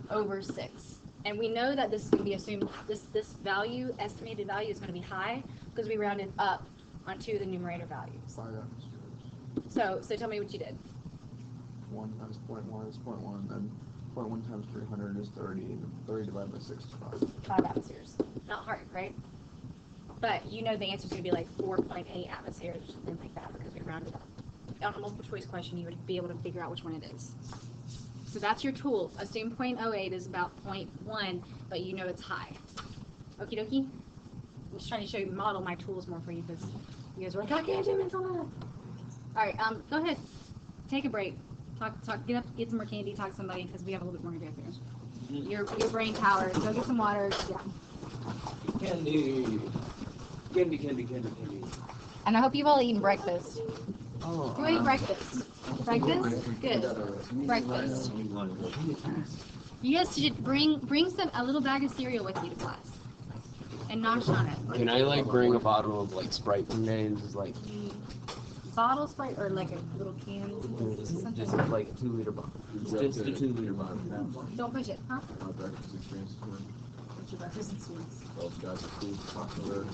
over 6. And we know that this is going to be assumed, this value, estimated value is going to be high because we rounded up on 2 of the numerator values. 5 atmospheres. So tell me what you did. 1 times 0.1 is 0.1, then 0.1 times 300 is 30, and 30 divided by 6 is 5. 5 atmospheres. Not hard, right? But you know the answer is going to be like 4.8 atmospheres or something like that because we rounded up. On a multiple choice question, you would be able to figure out which one it is. So that's your tool. Assume 0.08 is about 0.1, but you know it's high. Okie dokie? I'm just trying to show you, model my tools more for you because you guys are like, I can't do mental math. All right, go ahead. Take a break. Talk, get up, get some more candy, talk to somebody because we have a little bit more to go through. Your brain power. Go get some water. Yeah. Candy. Candy. And I hope you've all eaten breakfast. Oh, Who ate breakfast? Breakfast? Good. Breakfast. You guys should bring a little bag of cereal with you to class. And nosh on it. Can I like bring a bottle of like Sprite one day and just like Bottle Sprite or like a little can? just like a 2-liter bottle? Just a 2-liter bottle. Don't push it, huh? My breakfast experience is good. What's your breakfast experience? Those guys are cool, talking about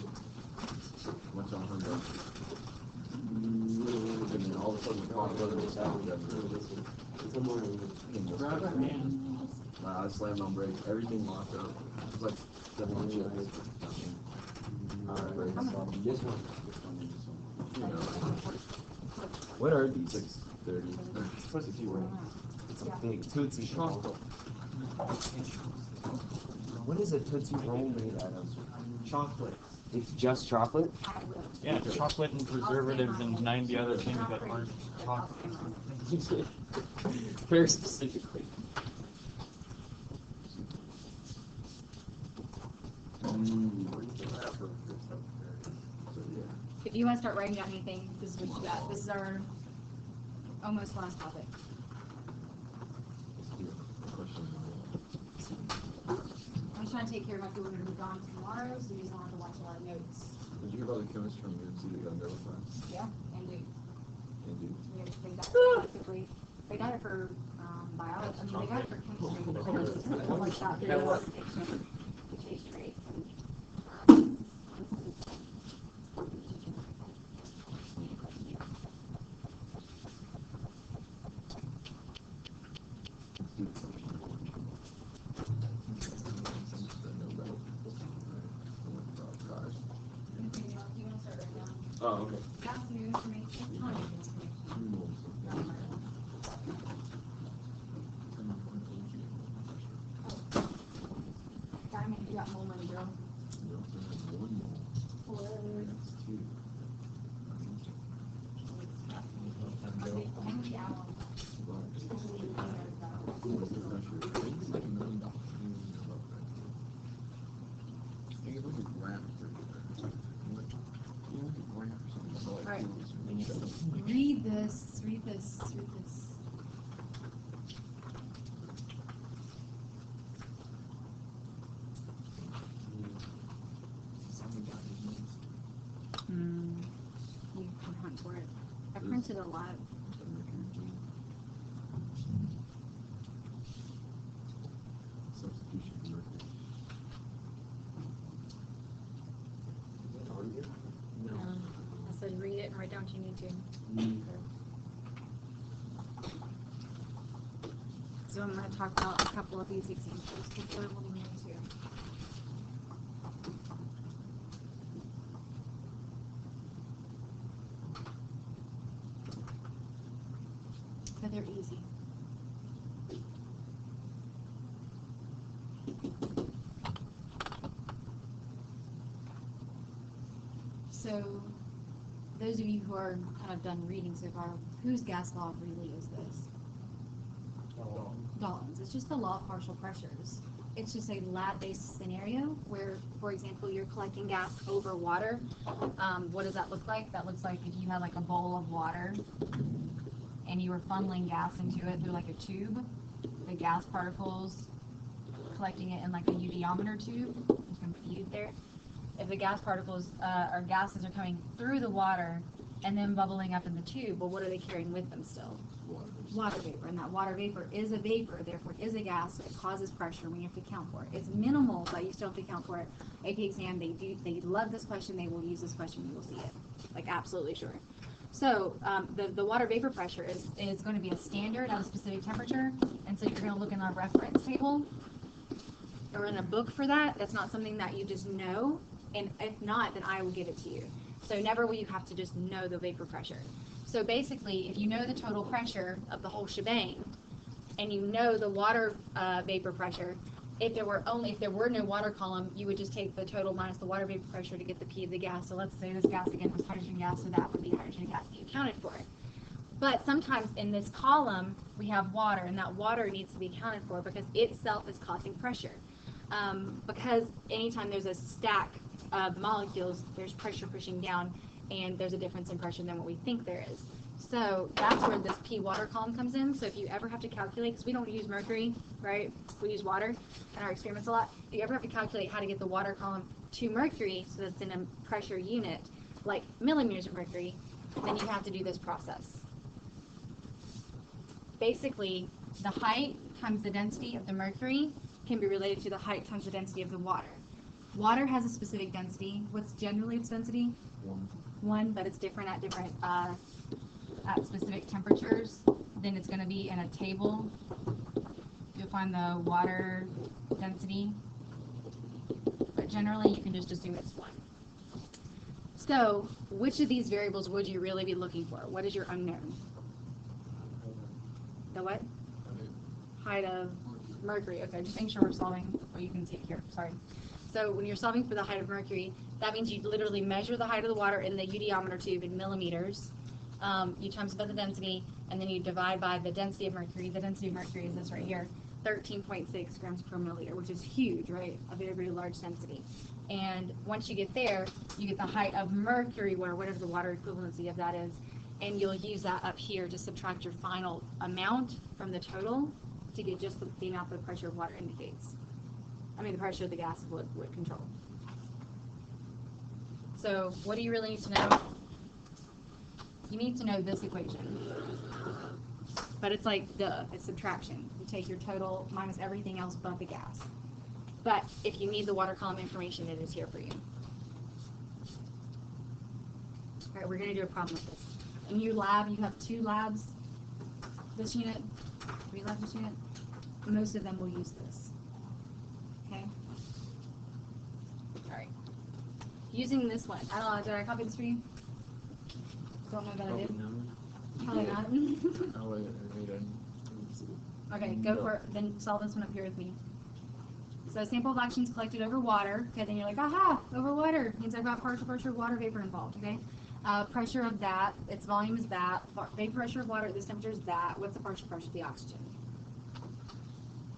much on hunger. And then all of a sudden, the clock goes to I slammed on brakes, everything locked up. It was like 7 chips. This one. You know, what are these? 6:30. It's a big Tootsie Roll. What is a Tootsie Roll made out of? Chocolate. It's just chocolate? Yeah, chocolate and preservatives and 90 other things that aren't chocolate. Very specifically. If you want to start writing down anything, this is what you got. This is our almost last topic. I'm just trying to take care of my people who are gone tomorrow, so you just don't have to watch a lot of notes. Did you hear about the chemist from UNC that got in there with us? Yeah, and do. Indeed. Yeah, they got it collectively. They got it for biology. I mean, they got it for chemistry. But they just put like that through the chase rate. Anything else you want to start writing down? Oh, okay. Got some new information. Ton of information. Diamond, you got more money, girl. Alright. Read this. You can hunt for it. I printed a lot. Substitution for mercury. I said read it and write down what you need to. So I'm going to talk about a couple of these examples before holding you to. But they're easy. So, those of you who are kind of done reading so far, whose gas law really is this? Dalton's. It's just the law of partial pressures. It's just a lab-based scenario where, for example, you're collecting gas over water. What does that look like? That looks like if you had like a bowl of water and you were funneling gas into it through like a tube, the gas particles collecting it in like a UVometer tube, you can feed it there. if the gas particles or gases are coming through the water and then bubbling up in the tube, well, what are they carrying with them still? Water vapor, and that water vapor is a vapor, therefore is a gas. It causes pressure. We have to account for it. It's minimal, but you still have to account for it. AP exam, they love this question. They will use this question. You will see it, like absolutely sure. So the water vapor pressure is going to be a standard at a specific temperature, and so you're going to look in our reference table or in a book for that. That's not something that you just know, and if not, then I will give it to you. So never will you have to just know the vapor pressure. So basically, if you know the total pressure of the whole shebang, and you know the water vapor pressure, if there were no water column, you would just take the total minus the water vapor pressure to get the P of the gas. So let's say this gas again was hydrogen gas, so that would be hydrogen gas that you accounted for it. But sometimes in this column, we have water, and that water needs to be accounted for because itself is causing pressure. Because anytime there's a stack of molecules, there's pressure pushing down, and there's a difference in pressure than what we think there is. So that's where this P water column comes in. So if you ever have to calculate, because we don't use mercury, right? We use water in our experiments a lot. If you ever have to calculate how to get the water column to mercury, so that's in a pressure unit, like millimeters of mercury, then you have to do this process. Basically, the height times the density of the mercury can be related to the height times the density of the water. Water has a specific density. What's generally its density? 1, but it's different at specific temperatures. Then it's going to be in a table. You'll find the water density, but generally you can just assume it's 1. So, which of these variables would you really be looking for? What is your unknown? The what? Height of mercury. Okay, just making sure we're solving. Oh, you can see it here. Sorry. So when you're solving for the height of mercury, that means you literally measure the height of the water in the UDometer tube in millimeters. You times by the density, and then you divide by the density of mercury. The density of mercury is this right here, 13.6 grams per milliliter, which is huge, right? A very, very large density. And once you get there, you get the height of mercury, or whatever the water equivalency of that is, and you'll use that up here to subtract your final amount from the total to get just the amount the pressure of water indicates. I mean, the pressure of the gas would control. So, what do you really need to know? You need to know this equation. But it's like, it's subtraction. You take your total minus everything else but the gas. But if you need the water column information, it is here for you. All right, we're going to do a problem with this. In your lab, you have 2 labs this unit, 3 labs this unit. Most of them will use this. Okay? Alright. Using this one. I don't know, did I copy this for you? Don't know that I did. Probably not. Oh, wait, Okay, go for it. Then solve this one up here with me. So sample of actions collected over water. Okay, then you're like, aha, over water. Means I've got partial pressure of water vapor involved, okay? Pressure of that, its volume is that. Vapor pressure of water at this temperature is that. What's the partial pressure of the oxygen?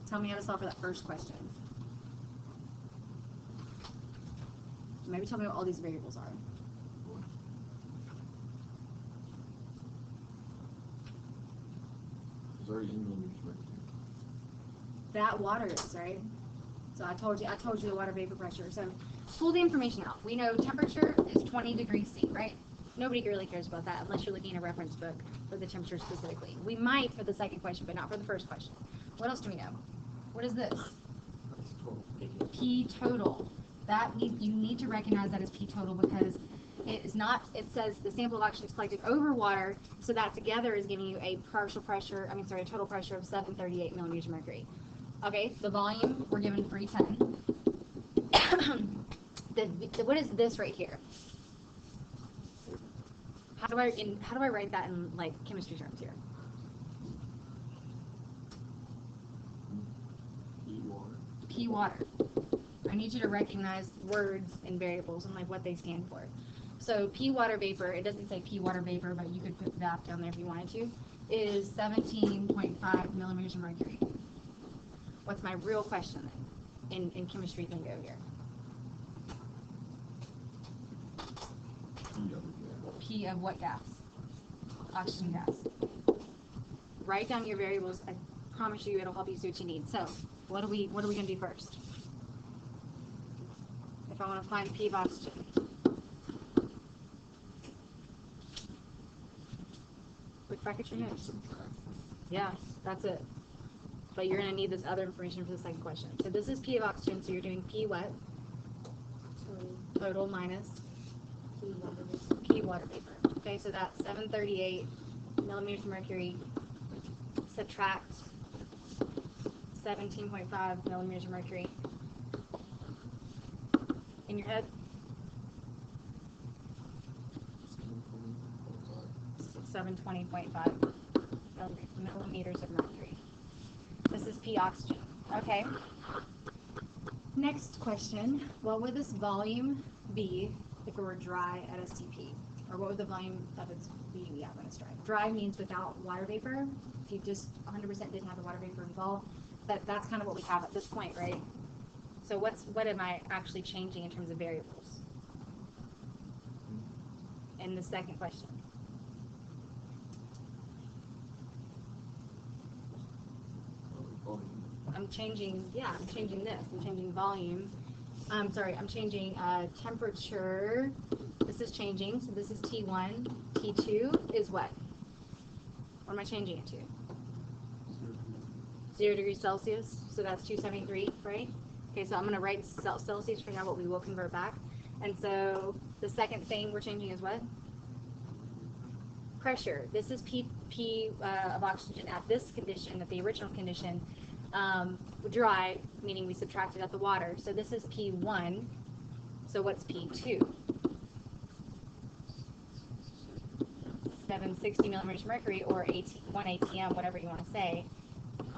Tell me how to solve for that first question. Maybe tell me what all these variables are. It's already in millimeters of mercury. That water is, right? So I told you the water vapor pressure. So pull the information out. We know temperature is 20 degrees C, right? Nobody really cares about that unless you're looking at a reference book for the temperature specifically. We might for the second question, but not for the first question. What else do we know? What is this? P total. You need to recognize that as P total because it is not, it says the sample of oxygen is collected over water, so that together is giving you a total pressure of 738 millimeters of mercury. Okay, the volume, we're given 310. What is this right here? How do I write that in like chemistry terms here? P water. I need you to recognize words and variables and like what they stand for. So P water vapor, it doesn't say P water vapor, but you could put that down there if you wanted to, is 17.5 millimeters of mercury. What's my real question then in chemistry lingo here? P of what gas? Oxygen gas. Write down your variables. I promise you it'll help you see what you need. So what are we gonna do first? if I want to find P of oxygen. Quick bracket your notes. Yeah, that's it. But you're going to need this other information for the second question. So this is P of oxygen, so you're doing P what? Total minus P water vapor. Okay, so that's 738 millimeters of mercury. Subtract 17.5 millimeters of mercury. In your head? 720.5 millimeters of mercury. This is P oxygen. Okay. Next question. What would this volume be if it were dry at STP? Or what would the volume of its be when it's dry? Dry means without water vapor. If you just 100% didn't have the water vapor involved, that's kind of what we have at this point, right? So what am I actually changing in terms of variables? In the second question. I'm changing this. I'm changing volume. I'm changing temperature. This is changing. So this is T1. T2 is what? What am I changing it to? 0 degrees Celsius. So that's 273, right? Okay, so I'm going to write Celsius for now, but we will convert back. And so the second thing we're changing is what? Pressure. This is P of oxygen at this condition, at the original condition. Dry, meaning we subtracted out the water. So this is P1. So what's P2? 760 millimeters of mercury, or 1 ATM, whatever you want to say.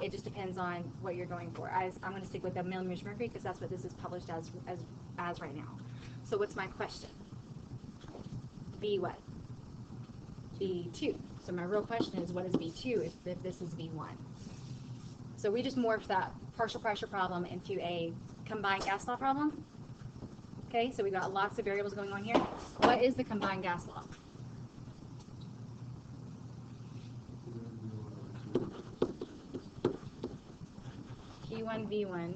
It just depends on what you're going for. I'm going to stick with the millimeters of mercury because that's what this is published as right now. So what's my question? B what? B2. So my real question is, what is B2 if this is B1? So we just morphed that partial pressure problem into a combined gas law problem. Okay, so we got lots of variables going on here. What is the combined gas law? P1 V1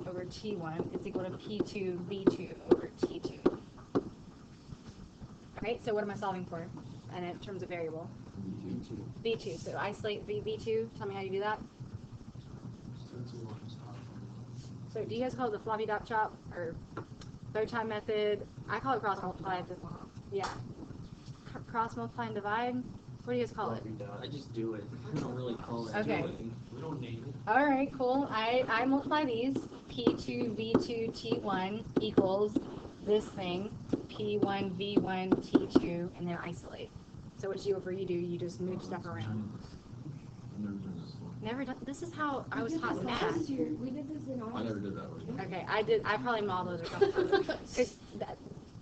over T1 is equal to P2 V2 over T2. Right, so what am I solving for? And in terms of variable? V2. So isolate V2. Tell me how you do that. So do you guys call it the floppy dot chop or third time method? I call it cross multiply. Yeah. Cross multiply and divide. What do you guys call it? I just do it. I don't really call it. Okay. We don't name it. All right, cool. I multiply these. P2 V2 T1 equals this thing. P1 V1 T2, and then isolate. So what you do, you just move stuff around. Never done. This is how I was taught math. We did this in I never did that one. Okay, I probably modeled it a couple times. 'Cause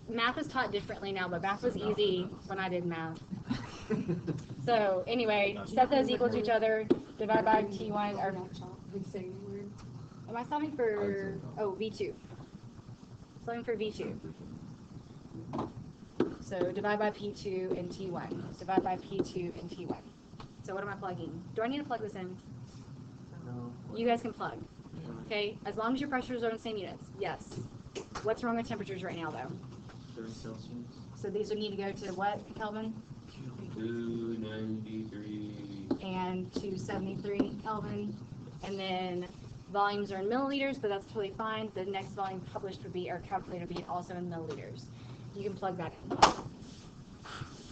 math is taught differently now, but math was easy when I did math. So anyway, set those equal to each other. Divide by T1 or am I solving for V2? Solving for V2. So divide by P2 and T1. Divide by P2 and T1. So what am I plugging? Do I need to plug this in? No. You guys can plug. Okay, as long as your pressures are in the same units. Yes. What's wrong with temperatures right now, though? 30 Celsius. So these would need to go to what, Kelvin? 293. And 273 Kelvin. And then volumes are in milliliters, but that's totally fine. The next volume published would be, or calculated would be also in milliliters. You can plug that in.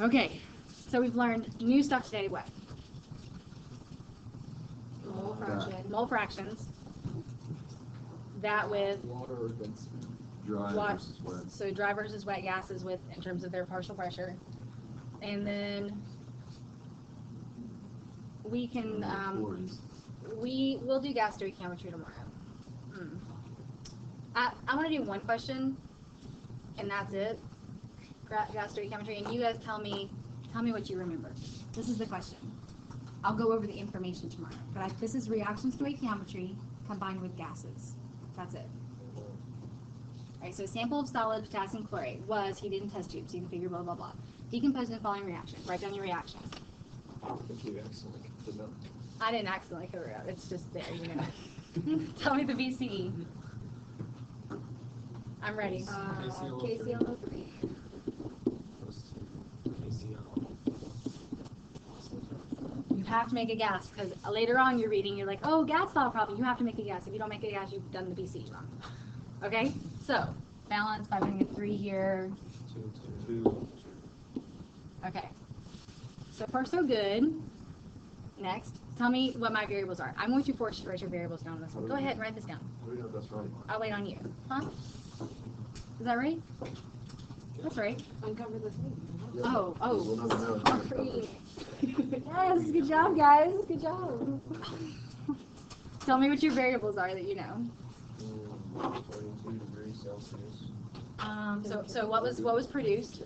Okay, so we've learned new stuff today. What? mole fraction. Mole fractions. That with Water against dry Wa- versus wet. So dry versus wet gases with in terms of their partial pressure. And then we can we'll do gas stoichiometry tomorrow. I want to do one question, and that's it. Gas stoichiometry, and you guys tell me what you remember. This is the question. I'll go over the information tomorrow, but this is reaction stoichiometry combined with gases. That's it. Alright, so a sample of solid potassium chlorate was heated in test tubes. You can figure blah blah blah. Decomposed in the following reaction. Write down your reaction. I think you accidentally did that. I didn't accidentally cover it up. It's just there, you know. Tell me the VCE. I'm ready. KClO3. You have to make a gas because later on you're reading, you're like, oh, gas law problem. You have to make a gas. If you don't make a gas, you've done the BC wrong. Okay? So, balance by putting a 3 here. 2. Okay. So far, so good. Next, tell me what my variables are. I'm going to force you to write your variables down on this one. Go ahead and write this down. How do we know that's right? I'll wait on you. Huh? Is that right? That's right. Uncover the thing. Oh, We'll oh. never know. Yes, good job, guys. Good job. Tell me what your variables are that you know. 22 degrees Celsius. So what was produced?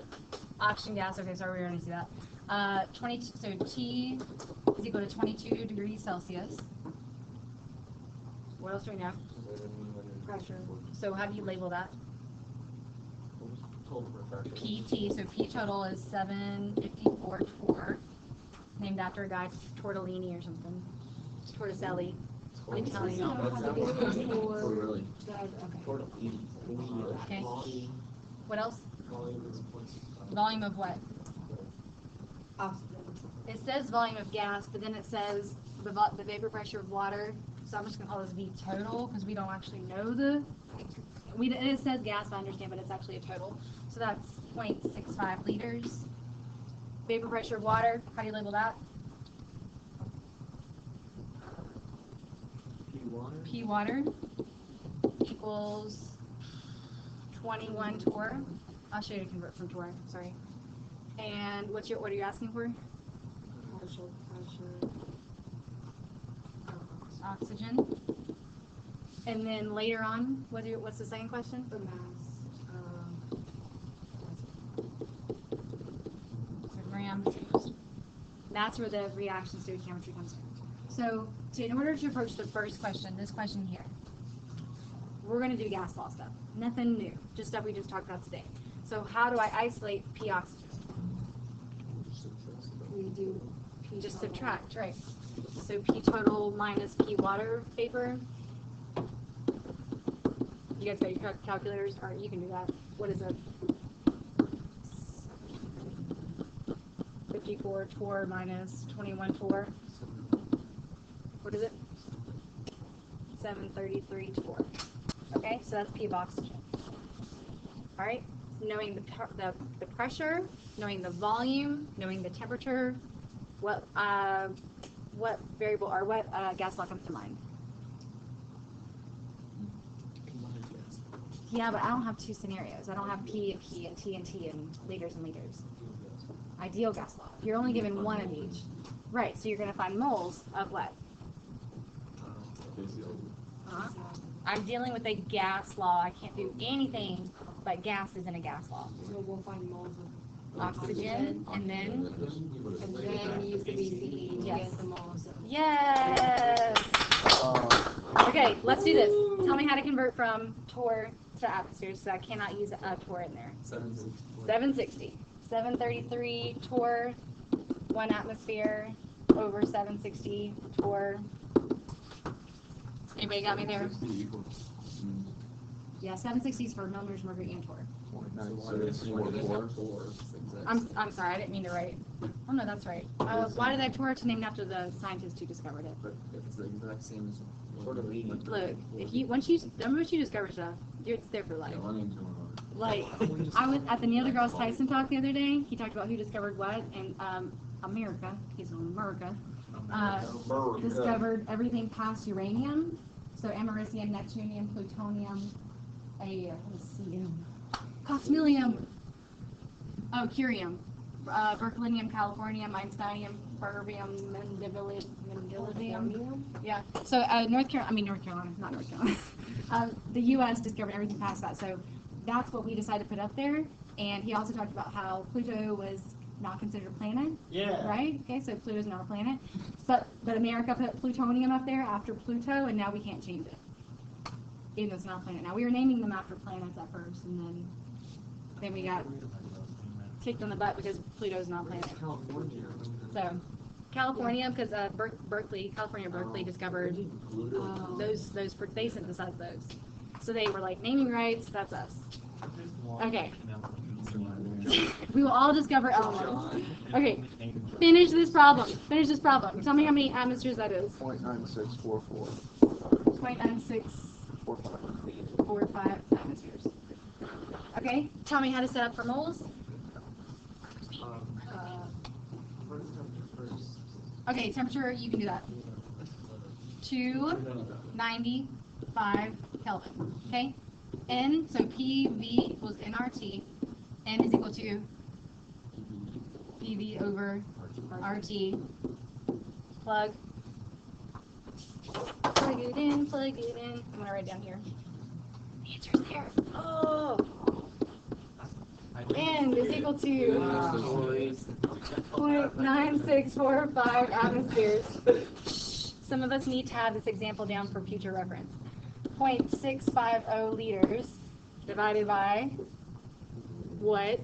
Oxygen gas. Okay, sorry, we already see that. 22. So T is equal to 22 degrees Celsius. What else do we know? Pressure. So how do you label that? Total pressure. PT. So P total is 754 torr, named after a guy Tortellini or something. Torticelli. Italian. Oh, really? Okay. What else? Volume of what? Oxygen. It says volume of gas, but then it says the vapor pressure of water. So I'm just gonna call this V total because we don't actually know it says gas, I understand, but it's actually a total. So that's 0.65 liters. Vapor pressure of water. How do you label that? P water equals 21 torr. I'll show you to convert from torr. Sorry. And what are you asking for? Partial pressure. Oxygen. And then later on, what's the second question? The mass. So grams. That's where the reaction stoichiometry comes in. So in order to approach the first question, this question here, we're going to do gas law stuff. Nothing new, just stuff we just talked about today. So how do I isolate P oxygen? We do. Just subtract, right? So P total minus P water vapor. You guys got your calculators? Or you can do that. What is it? 54 torr minus 21 torr. What is it? 733 torr. Okay, so that's P of oxygen. All right, knowing the pressure, knowing the volume, knowing the temperature, what variable or what gas law comes to mind? Yeah, but I don't have two scenarios. I don't have P and P and T and T and liters and liters. Ideal gas law. You're only given one of each. Right, so you're going to find moles of what? I'm dealing with a gas law. I can't do anything but gases in a gas law. So we'll find moles of Oxygen, and then? and then use the BCE to Yes. get the moles of. Yes! Okay, let's do this. Tell me how to convert from torr to atmosphere, so I cannot use a torr in there. 760. 733 torr, 1 atmosphere, over 760 torr. Anybody got me there? Yeah, 760 is for millimeters of mercury and torr. I'm sorry, I didn't mean to write. Oh no, that's right. Why did I torr? It's named after the scientist who discovered it. But if it's the exact same as Tortellini. Look, once you discover stuff, it's there for life. Yeah, my name's going on. Like, I was at the Neil deGrasse Tyson talk the other day. He talked about who discovered what, and America, he's in America, discovered everything past uranium. So americium, neptunium, plutonium, cosmillium, curium, berkelium, californium, einsteinium, fermium, mendelevium. Yeah. So North Carolina, not North Carolina. The U.S. discovered everything past that. So that's what we decided to put up there. And he also talked about how Pluto was not considered a planet. Yeah. Right? Okay, so Pluto's not a planet. But America put plutonium up there after Pluto, and now we can't change it. Even though it's not a planet. Now, we were naming them after planets at first, and then we got kicked in the butt because Pluto's not a planet. So, California, because California Berkeley discovered those, they synthesized those. So they were like, naming rights, that's us. Okay. We will all discover elements. Okay, finish this problem. Finish this problem. Tell me how many atmospheres that is. 0.9644. 0.9645 atmospheres. Okay, tell me how to set up for moles. Okay, temperature, you can do that. 295 Kelvin. Okay? N, so PV equals nRT. N is equal to PV over RT. Plug. Plug it in, plug it in. I'm gonna write down here. The answer's there. Oh! N is equal to 0.9645 atmospheres. Some of us need to have this example down for future reference. 0.650 liters divided by what?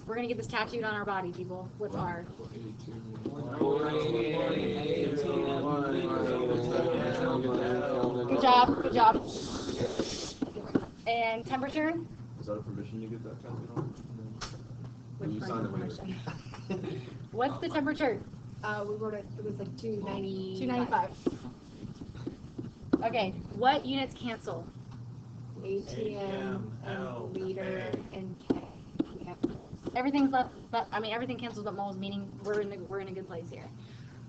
We're going to get this tattooed on our body, people. What's R? Good job, good job. And temperature? Is that a permission you get that tattooed on? Which You part signed of it later. permission? What's the temperature? We wrote it was like 290. 295. Okay, what units cancel? ATM, L, liter, and K. Yep. Everything's left, but I mean everything cancels but moles, meaning we're in a good place here.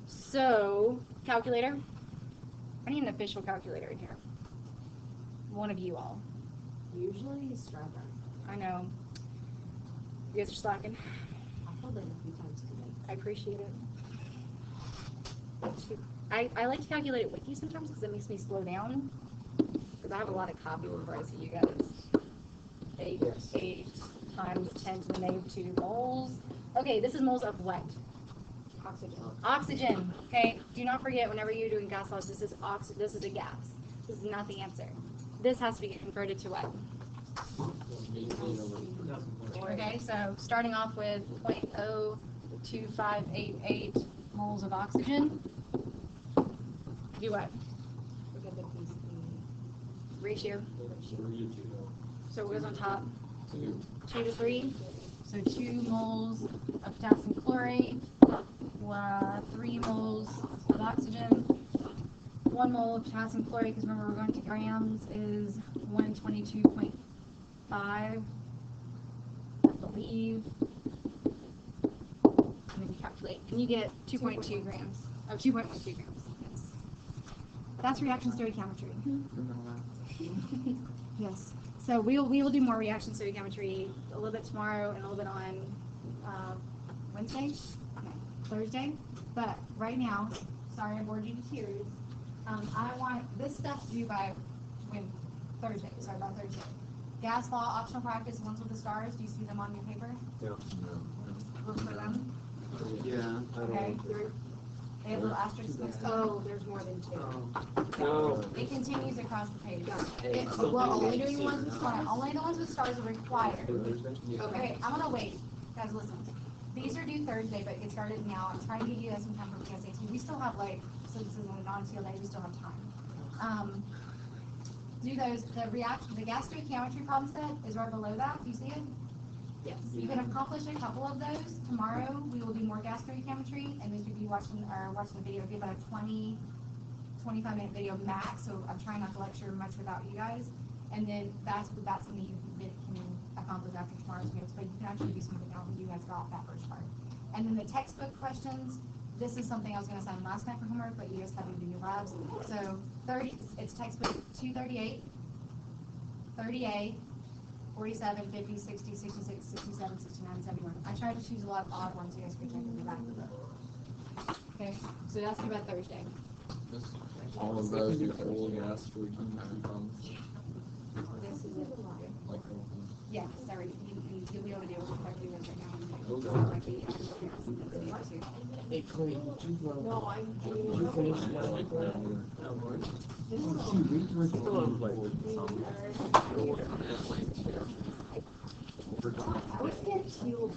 So, calculator. I need an official calculator in here. One of you all. Usually strawberry. I know. You guys are slacking. I filled it a few times today. I appreciate it. I like to calculate it with you sometimes because it makes me slow down. Because I have a lot of copy before I see you guys. 8 times 10 to the -2 moles. Okay, this is moles of what? Oxygen. Oxygen. Okay, do not forget whenever you're doing gas laws, this is This is a gas. This is not the answer. This has to be converted to what? Okay, so starting off with 0.02588 moles of oxygen. Do what? Look at the piece. Ratio. So what goes on top? 2 to 3. So 2 moles of potassium chlorate, 3 moles of oxygen, 1 mole of potassium chlorate, because remember we're going to grams, is 122.5, I believe. And then you calculate, and you get 2.2 grams, 2.12 grams. Yes. That's reaction stoichiometry. Yes. So we will do more reaction stoichiometry a little bit tomorrow and a little bit on Wednesday, no, Thursday. But right now, sorry I bored you to tears. I want this stuff due by Thursday. Sorry about Thursday. Gas law optional practice ones with the stars. Do you see them on your paper? No. Look for them. Yeah, Okay. They have little asterisks next to them. Oh, there's more than 2. No. It continues across the page. Hey, We're only doing the ones with stars. Only the ones with stars are required. Okay, I'm gonna wait. Guys, listen. These are due Thursday, but get started now. I'm trying to give you guys some time for PSAT. We still have since this is a non-seal day, we still have time. Do those, the gas stoichiometry problem set is right below that. Do you see it? Yes. You can accomplish a couple of those. Tomorrow, we will do more gas stoichiometry, and those of you watching the video, give about a 25-minute video max, so I'm trying not to lecture much without you guys. And then that's something you can accomplish after tomorrow's notes, but you can actually do something else if you guys got that first part. And then the textbook questions, this is something I was going to send last night for homework, but you guys had to do your labs. So it's textbook 238, 30A, 47, 50, 60, 66, 67, 69, 71. I tried to choose a lot of odd ones so you guys could check in the back of the book. Okay, so that's due by Thursday. All of those do full gas for problems. This is it. Yes, sorry, you'll be able to deal with what I'm doing right now. Hey, Clay, did you, No, I'm did you finish that? I would get 2.